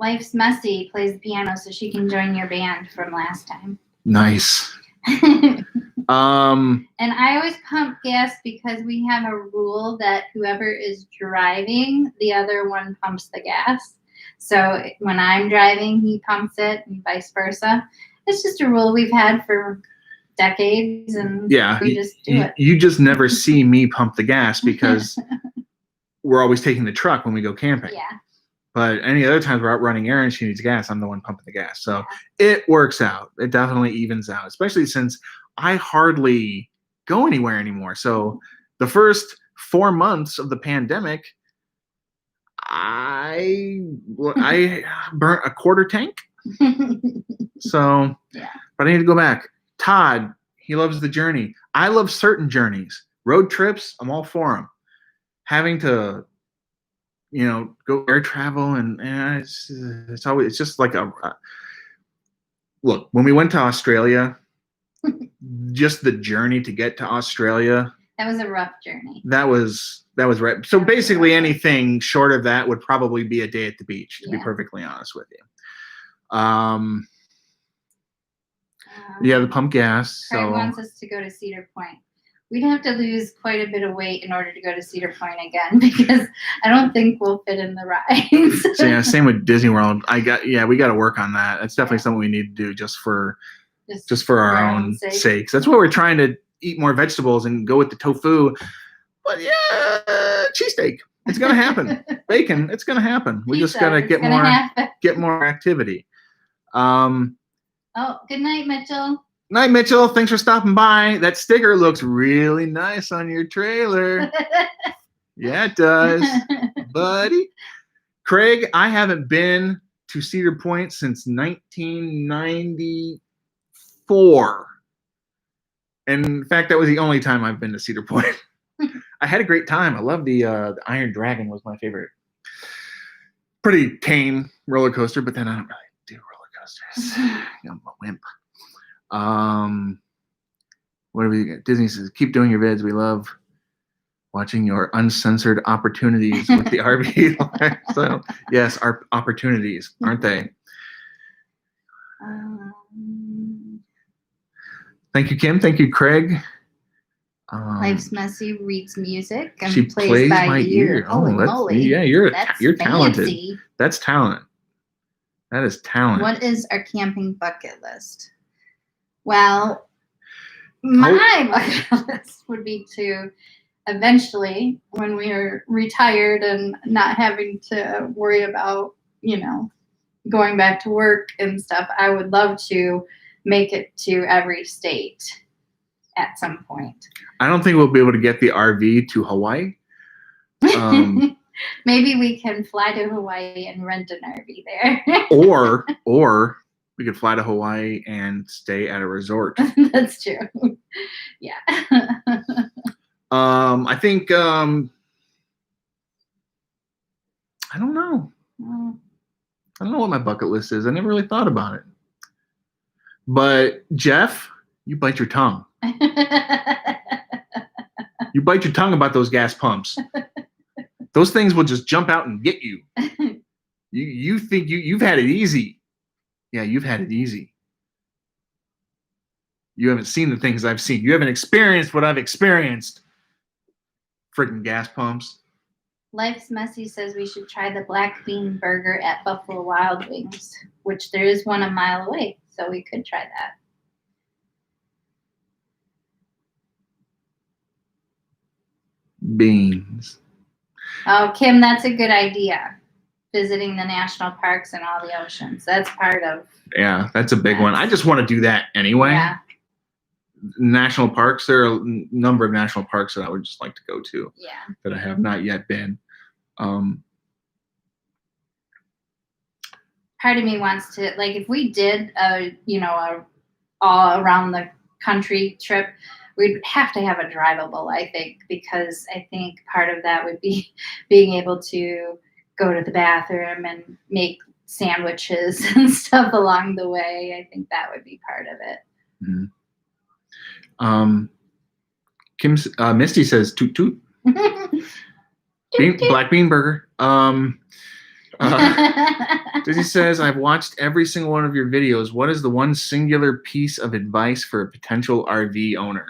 Life's Messy plays the piano, so she can join your band from last time. Nice. And I always pump gas because we have a rule that whoever is driving, the other one pumps the gas. So when I'm driving, he pumps it, and vice versa. It's just a rule we've had for decades, and we just do it. You just never see me pump the gas because we're always taking the truck when we go camping. Yeah. But any other times we're out running errands, she needs gas, I'm the one pumping the gas. So it works out. It definitely evens out, especially since I hardly go anywhere anymore. So the first 4 months of the pandemic, I burnt a quarter tank. So, but I need to go back. Todd, he loves the journey. I love certain journeys. Road trips, I'm all for them. Having to, go air travel, and it's just like look, when we went to Australia, just the journey to get to Australia. That was a rough journey. That was right. So basically anything short of that would probably be a day at the beach, to be perfectly honest with you. The pump gas. Craig wants us to go to Cedar Point. We'd have to lose quite a bit of weight in order to go to Cedar Point again, because I don't think we'll fit in the rides. So yeah, same with Disney World. We got to work on that. That's definitely something we need to do just for our own sakes. That's why we're trying to eat more vegetables and go with the tofu. But cheesesteak. It's gonna happen. Bacon. It's gonna happen. We just gotta get more activity. Good night, Mitchell. Night, Mitchell. Thanks for stopping by. That sticker looks really nice on your trailer. Yeah, it does, buddy. Craig, I haven't been to Cedar Point since 1994. And in fact, that was the only time I've been to Cedar Point. I had a great time. I love the Iron Dragon was my favorite. Pretty tame roller coaster, but then I don't really do roller coasters. I'm a wimp. What do we get? Disney says, keep doing your vids. We love watching your uncensored opportunities with the RV. So yes, our opportunities, aren't they? Thank you, Kim. Thank you, Craig. Life's Messy reads music and she plays by ear. Holy moly. Yeah, you're That's talented. fancy. That's talent. That is talent. What is our camping bucket list? Well, my bucket list would be to eventually, when we are retired and not having to worry about, going back to work and stuff, I would love to make it to every state at some point. I don't think we'll be able to get the RV to Hawaii. Maybe we can fly to Hawaii and rent an RV there. or we could fly to Hawaii and stay at a resort. That's true. Yeah. I think I don't know. I don't know what my bucket list is. I never really thought about it. But Jeff, you bite your tongue. You bite your tongue about those gas pumps. Those things will just jump out and get you. You think you've had it easy. Yeah, you've had it easy. You haven't seen the things I've seen. You haven't experienced what I've experienced. Freaking gas pumps. Life's Messy says we should try the black bean burger at Buffalo Wild Wings, which there is one a mile away, so we could try that. Beans. Oh, Kim, that's a good idea. Visiting the national parks and all the oceans. That's part of. Yeah, that's a big one. I just want to do that anyway. Yeah. National parks, there are a number of national parks that I would just like to go to. Yeah. That I have not yet been. Part of me wants to, like, if we did a all around the country trip, we'd have to have a drivable, I think, because I think part of that would be being able to go to the bathroom and make sandwiches and stuff along the way. I think that would be part of it. Mm-hmm. Misty says toot toot. Black bean burger. Dizzy says, I've watched every single one of your videos. What is the one singular piece of advice for a potential RV owner?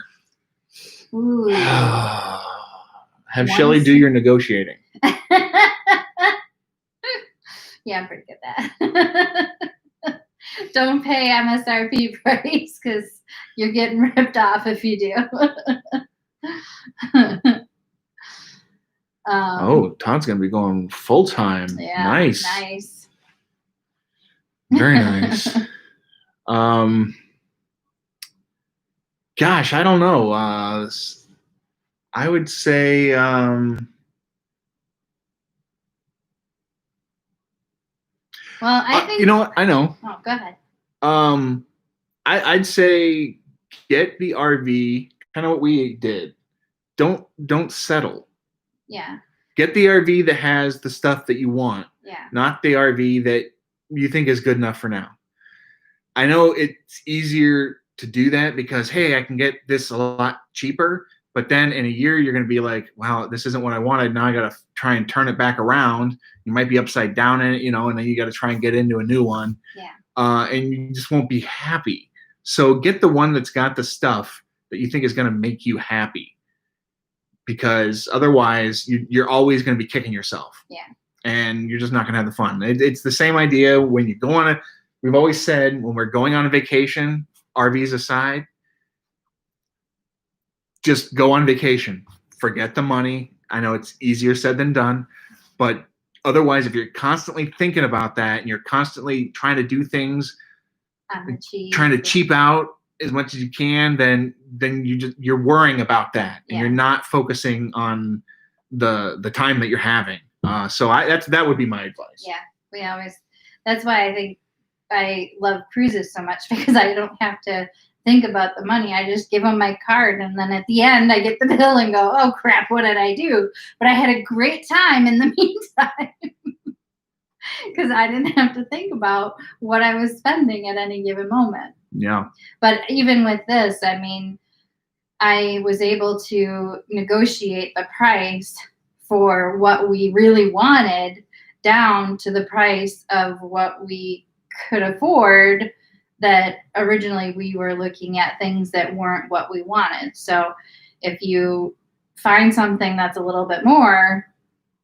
Ooh. Have Shelly do your negotiating. Yeah, I'm pretty good at that. Don't pay MSRP price because you're getting ripped off if you do. Todd's going to be going full time. Yeah, nice. Very nice. Gosh, I don't know. I would say well, I think you know what? I know. Oh, go ahead. I'd say get the RV, kind of what we did. Don't settle. Yeah. Get the RV that has the stuff that you want. Yeah. Not the RV that you think is good enough for now. I know it's easier to do that because, hey, I can get this a lot cheaper. But then in a year, you're going to be like, wow, this isn't what I wanted. Now I got to try and turn it back around. You might be upside down in it, and then you got to try and get into a new one. Yeah. And you just won't be happy. So get the one that's got the stuff that you think is going to make you happy. Because otherwise, you're always going to be kicking yourself. Yeah. And you're just not going to have the fun. It's the same idea when you go on we've always said when we're going on a vacation, RVs aside, just go on vacation. Forget the money. I know it's easier said than done. But otherwise, if you're constantly thinking about that and you're constantly trying to do things, trying to cheap out as much as you can, then you're worrying about that, and you're not focusing on the time that you're having. So that would be my advice. Yeah, we always. That's why I think I love cruises so much because I don't have to think about the money. I just give them my card, and then at the end, I get the bill and go, "Oh crap, what did I do?" But I had a great time in the meantime. Because I didn't have to think about what I was spending at any given moment. Yeah. But even with this, I mean, I was able to negotiate the price for what we really wanted down to the price of what we could afford, that originally we were looking at things that weren't what we wanted. So if you find something that's a little bit more,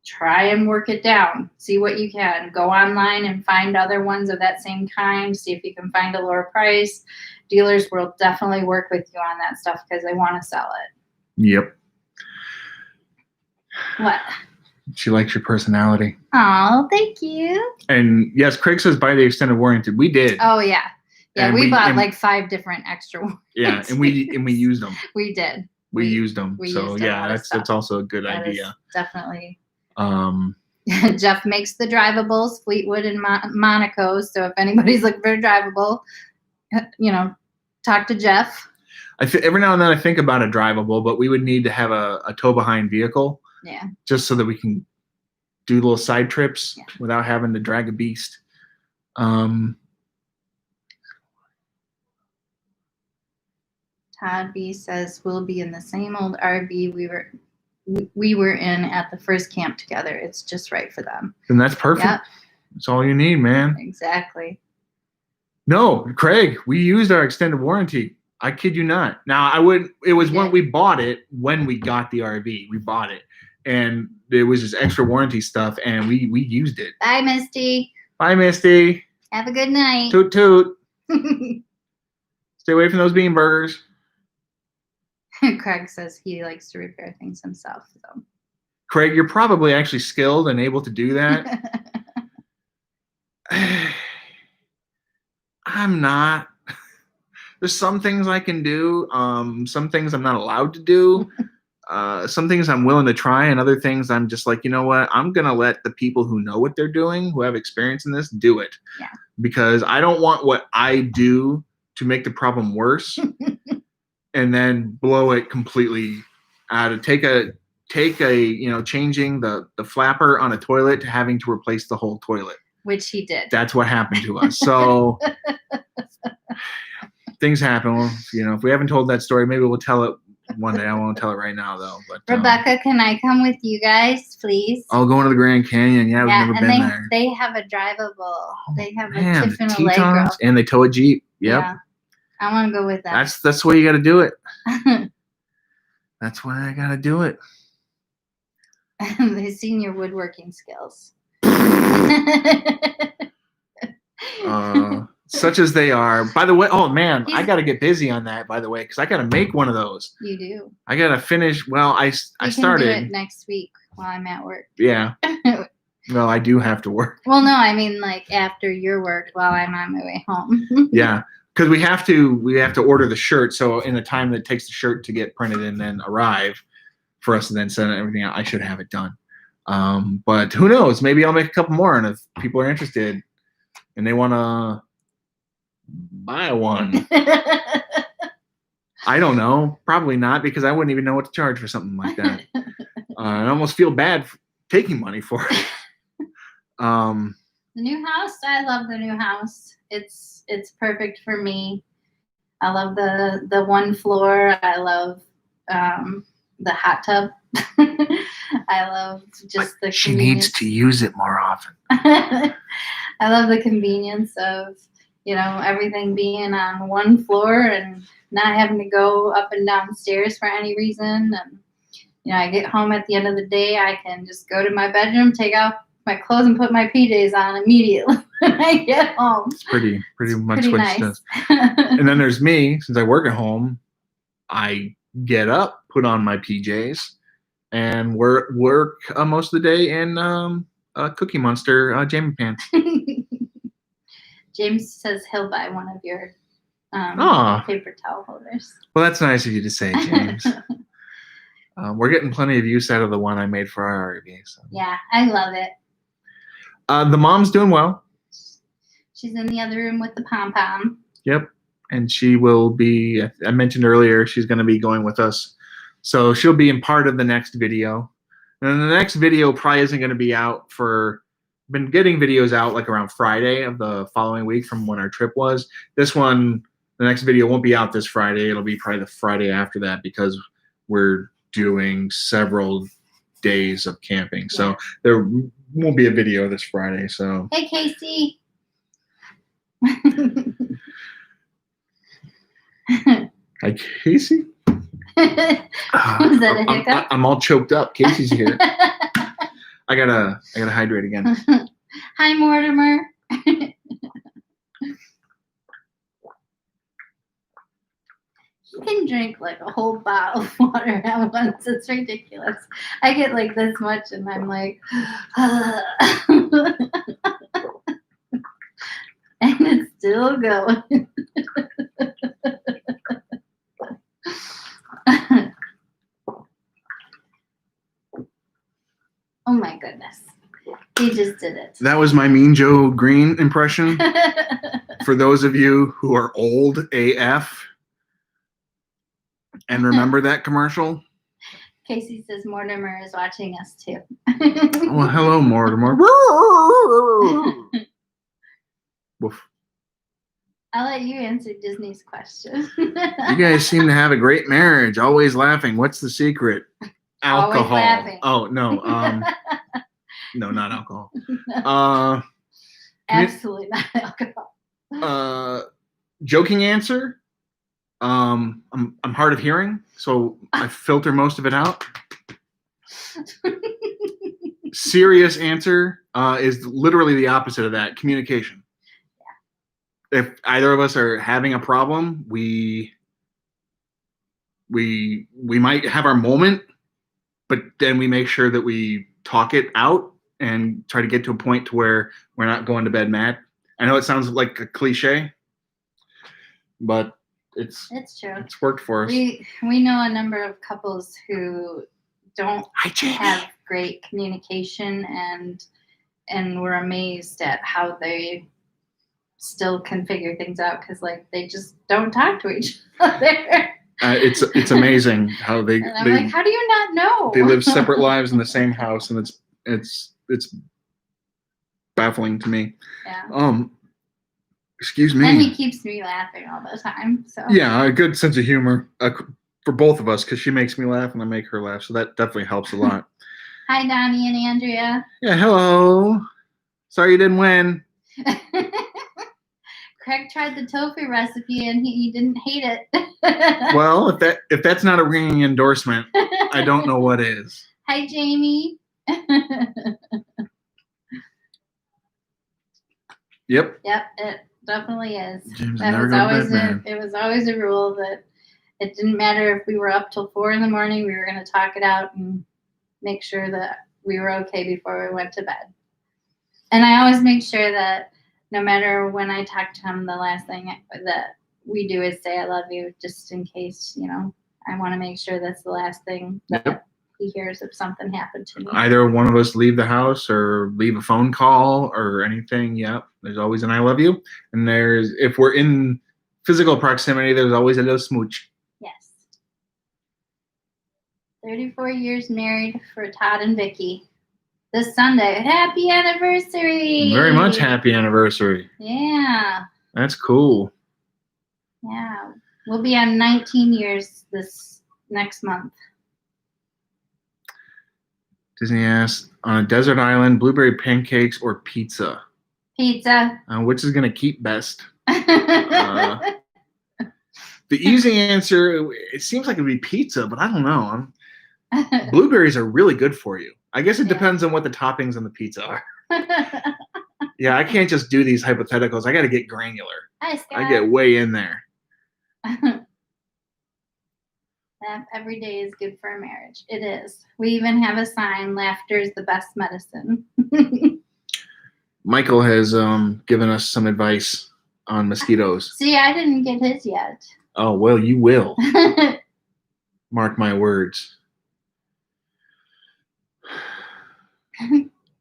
try and work it down. See what you can. Go online and find other ones of that same kind. See if you can find a lower price. Dealers will definitely work with you on that stuff because they want to sell it. Yep. What? She likes your personality. Oh, thank you. And yes, Craig says buy the extended warranty. We did. Oh yeah. Yeah, we bought like 5 different extra ones. Yeah, and we used them. We did. We used them. We so used yeah, that's also a good idea. Definitely. Jeff makes the drivables, Fleetwood and Monaco. So if anybody's looking for a drivable, talk to Jeff. Every now and then I think about a drivable, but we would need to have a tow behind vehicle. Yeah. Just so that we can do little side trips without having to drag a beast. Todd B says we'll be in the same old RV we were in at the first camp together. It's just right for them. And that's perfect. Yep. That's all you need, man. Exactly. No, Craig, we used our extended warranty. I kid you not. Now I wouldn't. It was You when did? we bought it. When we got the RV, we bought it, and there was this extra warranty stuff, and we used it. Bye, Misty. Bye, Misty. Have a good night. Toot toot. Stay away from those bean burgers. Craig says he likes to repair things himself. So. Craig, you're probably actually skilled and able to do that. I'm not. There's some things I can do. Some things I'm not allowed to do. Some things I'm willing to try, and other things I'm just like, you know what? I'm gonna let the people who know what they're doing, who have experience in this, do it. Yeah. Because I don't want what I do to make the problem worse, and then blow it completely out of take a changing the flapper on a toilet to having to replace the whole toilet. Which he did. That's what happened to us. So things happen. Well, if we haven't told that story, maybe we'll tell it one day. I won't tell it right now, though. But Rebecca, can I come with you guys, please? I'll go into the Grand Canyon. Yeah, we've never been there. They have a drivable. They have a Man, Tiffin the Allegro. Tetons, and they tow a Jeep. Yep. Yeah. I want to go with that. That's the way you got to do it. That's why I got to do it. They've seen your woodworking skills. Such as they are. By the way, oh man, I got to get busy on that. By the way, because I got to make one of those. You do. I got to finish. Well, I started. Can do it next week while I'm at work. Yeah. Well, I do have to work. Well, no, I mean like after your work while I'm on my way home. Yeah, because we have to order the shirt. So in the time that it takes the shirt to get printed and then arrive, for us to then send everything out, I should have it done. But who knows? Maybe I'll make a couple more, and if people are interested and they want to buy one, I don't know. Probably not, because I wouldn't even know what to charge for something like that. I almost feel bad for taking money for it. The new house, I love the new house. It's perfect for me. I love the one floor. I love the hot tub. I love just the she needs to use it more often. I love the convenience of everything being on one floor and not having to go up and down stairs for any reason. And I get home at the end of the day, I can just go to my bedroom, take off my clothes, and put my PJs on immediately when I get home. It's pretty much pretty what nice. She does. And then there's me. Since I work at home, I get up, put on my PJs, and work most of the day in Cookie Monster jammy pants. James says he'll buy one of your paper towel holders. Well, that's nice of you to say, James. We're getting plenty of use out of the one I made for our RV. So. Yeah, I love it. The mom's doing well. She's in the other room with the pom-pom. Yep. And she will be, I mentioned earlier, she's going to be going with us. So she'll be in part of the next video. And the next video probably isn't going to be out for, been getting videos out like around Friday of the following week from when our trip was. This one, the next video won't be out this Friday. It'll be probably the Friday after that, because we're doing several days of camping. Yeah. So there won't be a video this Friday. So hey, Casey. Hi, Casey. Was that a hiccup? I'm all choked up. Casey's here. I gotta hydrate again. Hi, Mortimer. You can drink like a whole bottle of water at once. It's ridiculous. I get like this much, and I'm like, and it's still going. Oh my goodness. He just did it. That was my Mean Joe Green impression. For those of you who are old AF and remember that commercial. Casey says Mortimer is watching us too. Well, hello, Mortimer. Woof. I'll let you answer Disney's question. You guys seem to have a great marriage. Always laughing. What's the secret? Alcohol. Always laughing. Oh, no. No, not alcohol. No. Absolutely not alcohol. Joking answer. I'm hard of hearing, so I filter most of it out. Serious answer is literally the opposite of that. Communication. Yeah. If either of us are having a problem, we might have our moment, but then we make sure that we talk it out and try to get to a point to where we're not going to bed mad. I know it sounds like a cliche, but it's true. It's worked for us. We know a number of couples who don't have great communication, and we're amazed at how they still can figure things out, because like they just don't talk to each other. It's amazing how they. And I'm like, how do you not know? They live separate lives in the same house, and it's baffling to me. Yeah. Excuse me. And he keeps me laughing all the time. So yeah, a good sense of humor for both of us, because she makes me laugh and I make her laugh, so that definitely helps a lot. Hi, Donnie and Andrea. Yeah, hello. Sorry you didn't win. Craig tried the tofu recipe and he didn't hate it. Well, if that's not a ringing endorsement, I don't know what is. Hi, Jamie. Yep. Yep, it definitely is. James That never was go to always bed, it was always a rule that it didn't matter if we were up till 4 a.m. We were going to talk it out and make sure that we were okay before we went to bed. And I always make sure that no matter when I talk to him, the last thing that we do is say I love you, just in case, I want to make sure that's the last thing that he hears if something happened to me. Either one of us leave the house or leave a phone call or anything. Yep. There's always an I love you. And if we're in physical proximity, there's always a little smooch. Yes. 34 years married for Todd and Vicky. This Sunday. Happy anniversary. Very much happy anniversary. Yeah. That's cool. Yeah. We'll be on 19 years this next month. Disney asks, on a desert island, blueberry pancakes or pizza? Pizza. Which is going to keep best? The easy answer, it seems like it would be pizza, but I don't know. Blueberries are really good for you. I guess it depends on what the toppings on the pizza are. Yeah, I can't just do these hypotheticals. I got to get granular. Hi, Scott. I get way in there. Every day is good for a marriage. It is. We even have a sign, laughter is the best medicine. Michael has given us some advice on mosquitoes. See, I didn't get his yet. Oh, well, you will. Mark my words.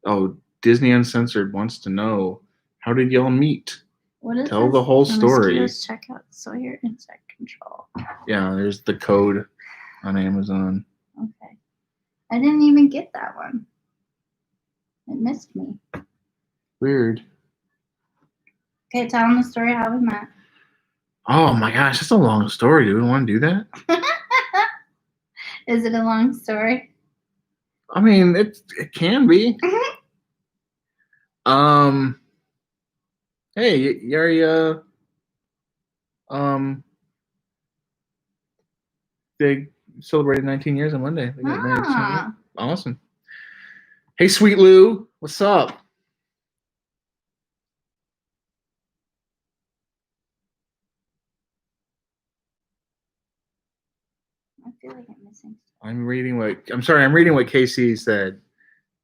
Oh, Disney Uncensored wants to know, how did y'all meet? What is Tell this? the whole story. Mosquitoes check out Sawyer Insect Control. Yeah, there's the code on Amazon. Okay. I didn't even get that one. It missed me. Weird. Okay, tell them the story how we met. Oh my gosh, that's a long story. Do we want to do that? Is it a long story? I mean, it can be. Hey, Yari, they celebrated 19 years on Monday. They got married. Ah. Awesome. Hey, Sweet Lou, what's up? I feel like I'm missing. I'm reading what Casey said.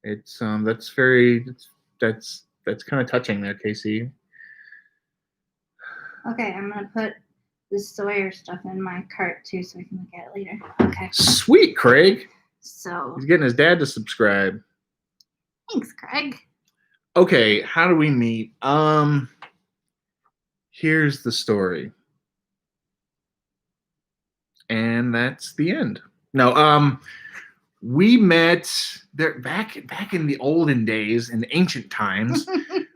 It's that's kind of touching there, Casey. Okay, I'm gonna put this Sawyer stuff in my cart too, so we can look at it later. Okay. Sweet, Craig. So. He's getting his dad to subscribe. Thanks, Craig. Okay, how do we meet? Here's the story. And that's the end. No, we met there back in the olden days, in the ancient times,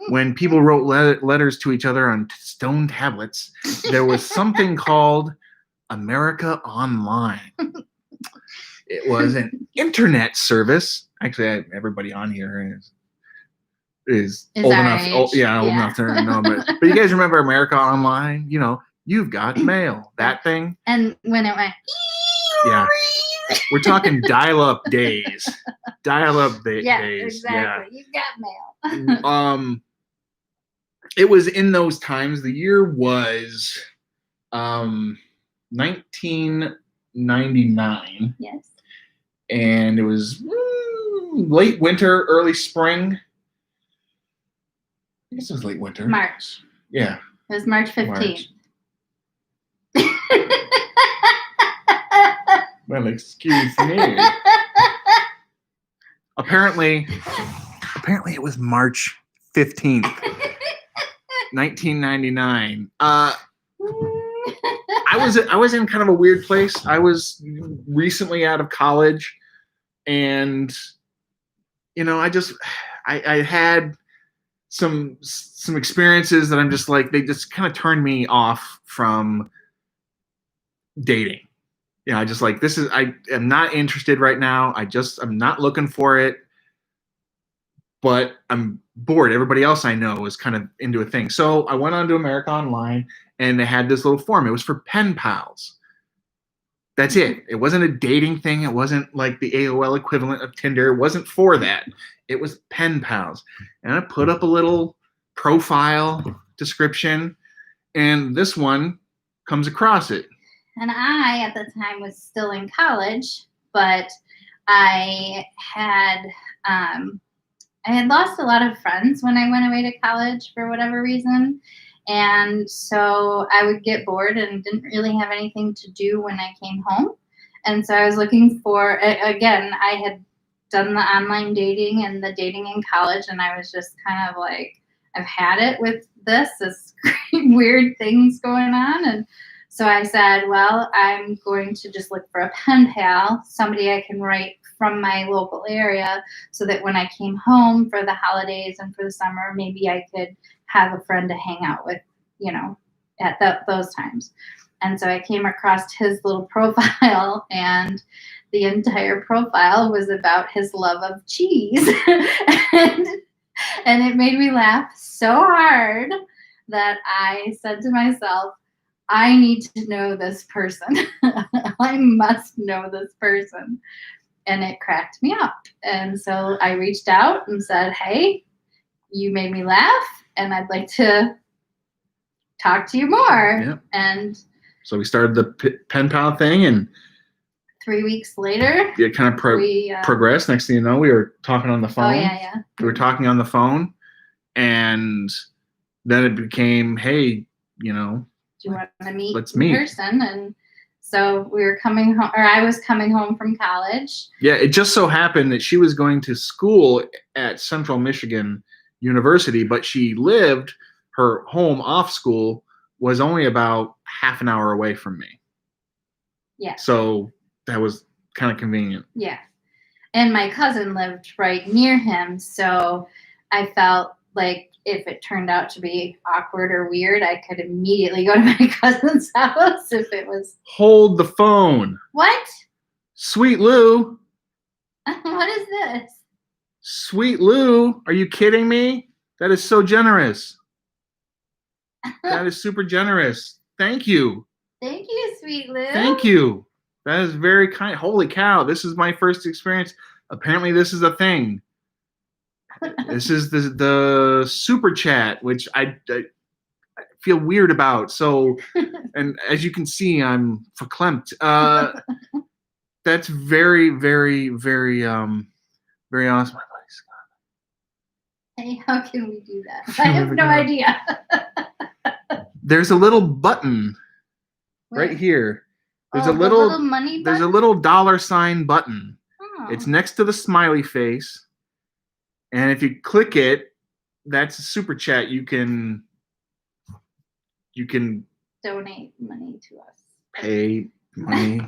when people wrote letters to each other on stone tablets. There was something called America Online. It was an internet service. Actually, everybody on here is old enough. Old enough to know. But you guys remember America Online? You've got mail. That thing. And when it went, Yeah. We're talking dial-up days. Dial-up days. exactly. You've got mail. It was in those times. The year was 1999. Yes. And it was late winter, early spring. I guess it was late winter. March. Yeah. It was March 15th. Well, excuse me. Apparently it was March 15th, 1999. I was in kind of a weird place. I was recently out of college, and I had some experiences that I'm just like, they just kind of turned me off from dating. I just like, I am not interested right now. I'm not looking for it, but I'm bored. Everybody else I know is kind of into a thing. So I went on to America Online, and they had this little form. It was for pen pals. That's it. It wasn't a dating thing. It wasn't like the AOL equivalent of Tinder. It wasn't for that. It was pen pals. And I put up a little profile description, and this one comes across it. And I, at the time, was still in college, but I had lost a lot of friends when I went away to college for whatever reason. And so I would get bored and didn't really have anything to do when I came home. And so I was looking for, again, I had done the online dating and the dating in college, and I was just kind of like, I've had it with this weird things going on. And so I said, well, I'm going to just look for a pen pal, somebody I can write from my local area, so that when I came home for the holidays and for the summer, maybe I could have a friend to hang out with, at those times. And so I came across his little profile, and the entire profile was about his love of cheese. And it made me laugh so hard that I said to myself, I need to know this person. I must know this person. And it cracked me up. And so I reached out and said, hey, you made me laugh, and I'd like to talk to you more. Yep. And so we started the pen pal thing, and 3 weeks later, it kind of progressed. Next thing you know, we were talking on the phone. Oh, yeah. We were talking on the phone, and then it became, hey, do you want to meet let's in meet. person? And so we were coming home, or I was coming home from college. Yeah, it just so happened that she was going to school at Central Michigan University, but she lived, her home off school was only about half an hour away from me. Yeah. So that was kind of convenient. Yeah. And my cousin lived right near him, so I felt like if it turned out to be awkward or weird, I could immediately go to my cousin's house if it was. Hold the phone. What? Sweet Lou. What is this? Sweet Lou. Are you kidding me? That is so generous. That is super generous. Thank you. Thank you, Sweet Lou. Thank you. That is very kind. Holy cow. This is my first experience. Apparently this is a thing. This is the super chat, which I feel weird about. So, and as you can see, I'm verklempt. That's very, very, very, very awesome. Hey, how can we do that? I have no idea. There's a little button right here. There's a little money button? There's a little $sign button. Oh. It's next to the smiley face. And if you click it, that's a super chat. You can donate money to us. Pay money.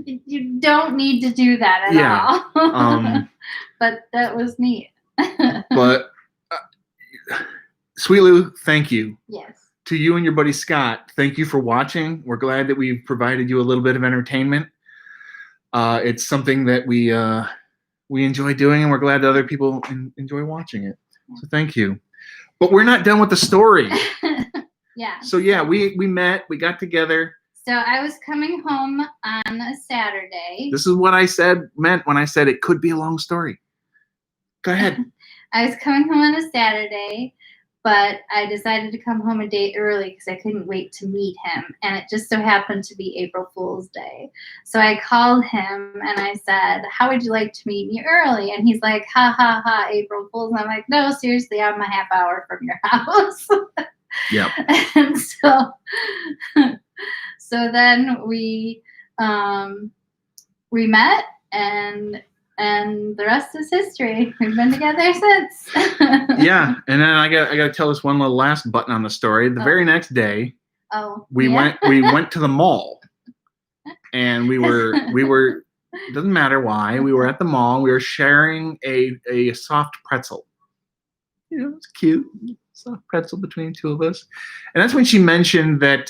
You don't need to do that at all. But that was neat. But Sweet Lou, thank you. Yes. To you and your buddy Scott, thank you for watching. We're glad that we've provided you a little bit of entertainment. It's something that we enjoy doing, and we're glad that other people enjoy watching it. So thank you. But we're not done with the story. Yeah. So yeah, we met, we got together. So I was coming home on a Saturday. This is what I meant when I said it could be a long story. Go ahead. I was coming home on a Saturday, but I decided to come home a day early because I couldn't wait to meet him. And it just so happened to be April Fool's Day. So I called him and I said, how would you like to meet me early? And he's like, ha, ha, ha, April Fool's. And I'm like, no, seriously, I'm a half hour from your house. Yep. And so then we met, and the rest is history. We've been together since. Yeah, and then I got to tell this one little last button on the story. The very next day, we went to the mall, and we were doesn't matter why, we were at the mall. We were sharing a soft pretzel. You know, it's cute, soft pretzel between the two of us, and that's when she mentioned that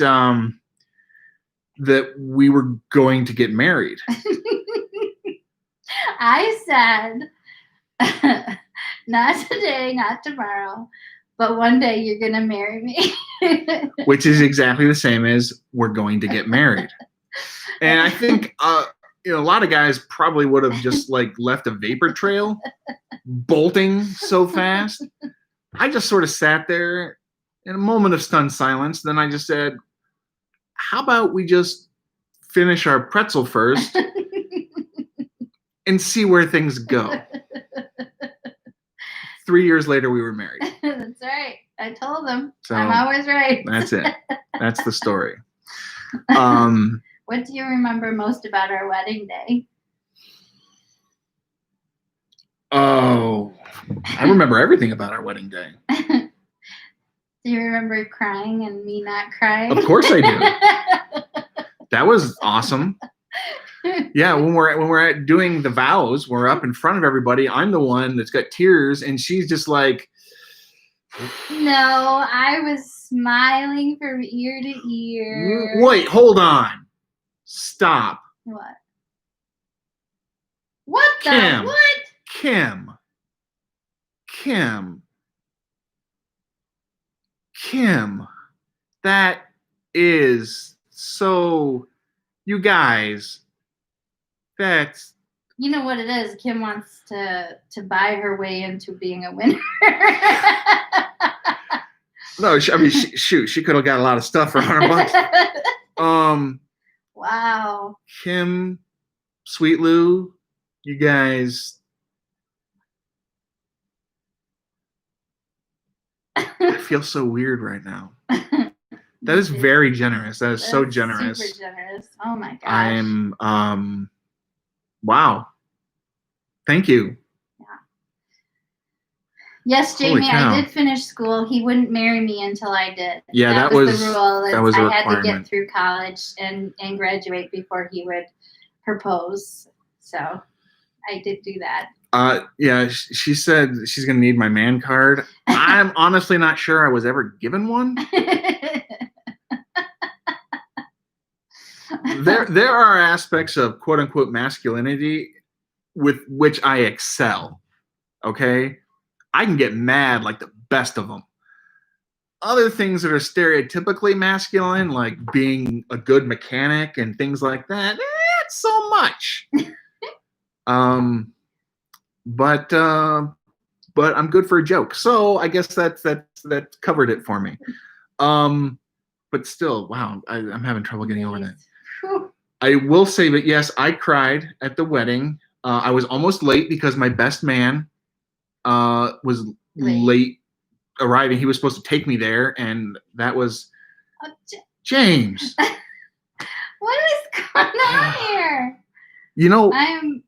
that we were going to get married. I said, not today, not tomorrow, but one day you're going to marry me. Which is exactly the same as we're going to get married. And I think a lot of guys probably would have just left a vapor trail, bolting so fast. I just sort of sat there in a moment of stunned silence. Then I just said, how about we just finish our pretzel first and see where things go. 3 years later, we were married. That's right. I told him. So I'm always right. That's it. That's the story. What do you remember most about our wedding day? Oh, I remember everything about our wedding day. Do you remember crying and me not crying? Of course I do. That was awesome. Yeah, when we're doing the vows, we're up in front of everybody. I'm the one that's got tears, and she's just like, no, I was smiling from ear to ear. Wait, hold on. Stop. What? What the? Kim. What? Kim. That is so. You guys. That's. You know what it is. Kim wants to buy her way into being a winner. No, shoot, she could have got a lot of stuff for $100. Wow. Kim, Sweet Lou, you guys. I feel so weird right now. That is very generous. That is so generous. Super generous. Oh my gosh. I'm wow. Thank you. Yeah. Yes, Jamie, I did finish school. He wouldn't marry me until I did. Yeah, that was the rule. That was a requirement. I had to get through college and graduate before he would propose. So I did do that. Yeah, she said she's gonna need my man card. I'm honestly not sure I was ever given one. There are aspects of quote unquote masculinity with which I excel. Okay, I can get mad like the best of them. Other things that are stereotypically masculine, like being a good mechanic and things like that, not so much. But I'm good for a joke, so I guess that covered it for me. But still, wow, I'm having trouble getting over that. I will say that yes, I cried at the wedding. I was almost late because my best man was late arriving. He was supposed to take me there, and that was James. What is going on here? You know, I'm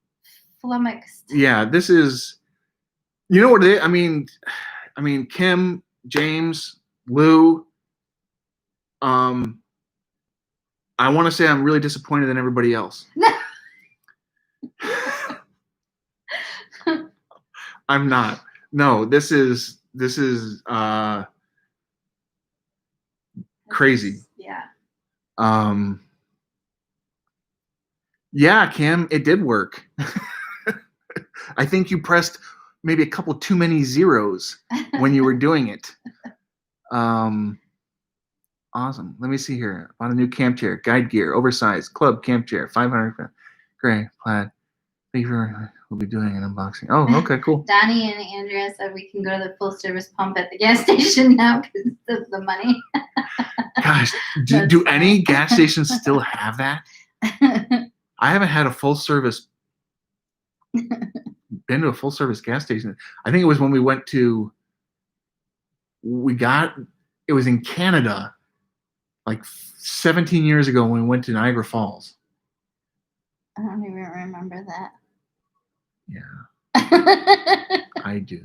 flummoxed. Yeah, this is. You know what it is? I mean, Kim, James, Lou. I want to say I'm really disappointed in everybody else. I'm not. No, this is crazy. Yeah. Yeah, Kim, it did work. I think you pressed maybe a couple too many zeros when you were doing it. Awesome. Let me see here. Bought a new camp chair, guide gear, oversized club camp chair, 500 gray plaid. Thank you for. We'll be doing an unboxing. Oh, okay, cool. Donnie and Andrea said we can go to the full service pump at the gas station now because of the money. Gosh, do any gas stations still have that? I haven't had a full service. Been to a full service gas station. I think it was when we went to. It was in Canada, like 17 years ago when we went to Niagara Falls. I don't even remember that. Yeah, I do.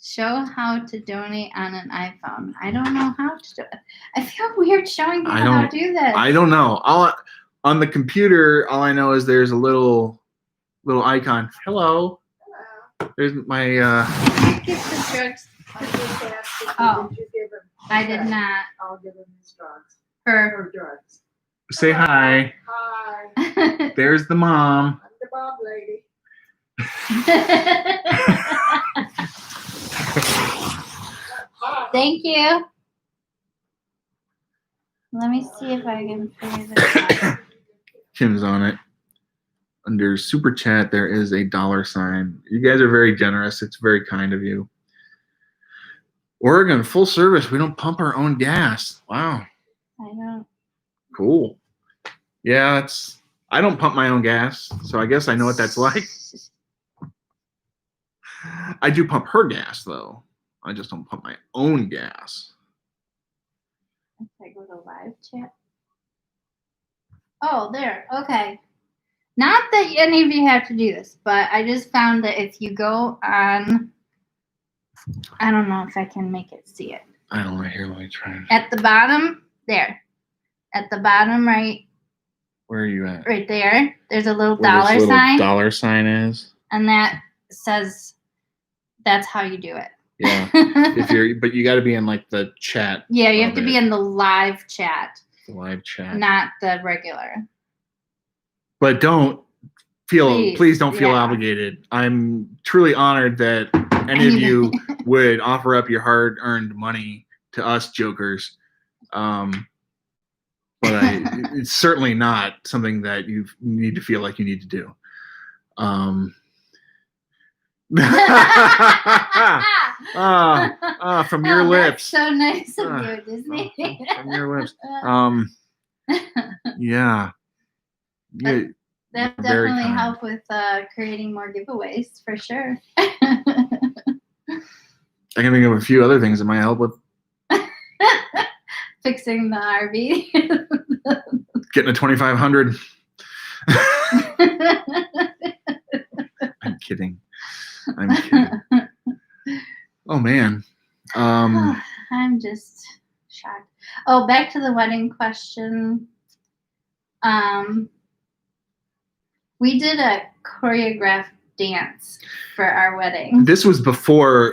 Show how to donate on an iPhone. I don't know how to do it. I feel weird showing people how to do this. I don't know. On the computer, all I know is there's a little icon. Hello. There's my. I get the drugs. Oh, I did not. I'll give him his drugs. Her drugs. Say hi. Hi. There's the mom. I'm the Bob lady. Thank you. Let me see if I can figure this out. Kim's on it. Under super chat, there is a $sign. You guys are very generous. It's very kind of you. Oregon, full service. We don't pump our own gas. Wow. I don't. Cool. Yeah, I don't pump my own gas, so I guess I know what that's like. I do pump her gas, though. I just don't pump my own gas. If I go to live chat. Oh, there. Okay. Not that any of you have to do this, but I just found that if you go on, I don't know if I can make it see it. I don't know. Here, let me try. At the bottom, there. At the bottom right. Where are you at? Right there. There's a little Where dollar this little sign. $sign is. And that says that's how you do it. Yeah. But you got to be in like the chat. Yeah, you have to be in the live chat. The live chat. Not the regular. But please don't feel obligated. I'm truly honored that any of you would offer up your hard-earned money to us jokers. But it's certainly not something that you need to feel like you need to do. From your lips. That's so nice of you, Disney. From your lips. Yeah. That definitely help with creating more giveaways for sure. I can think of a few other things that might help with fixing the RV. getting a 2500. I'm kidding. Oh man. I'm just shocked. Oh, back to the wedding question. We did a choreographed dance for our wedding. This was before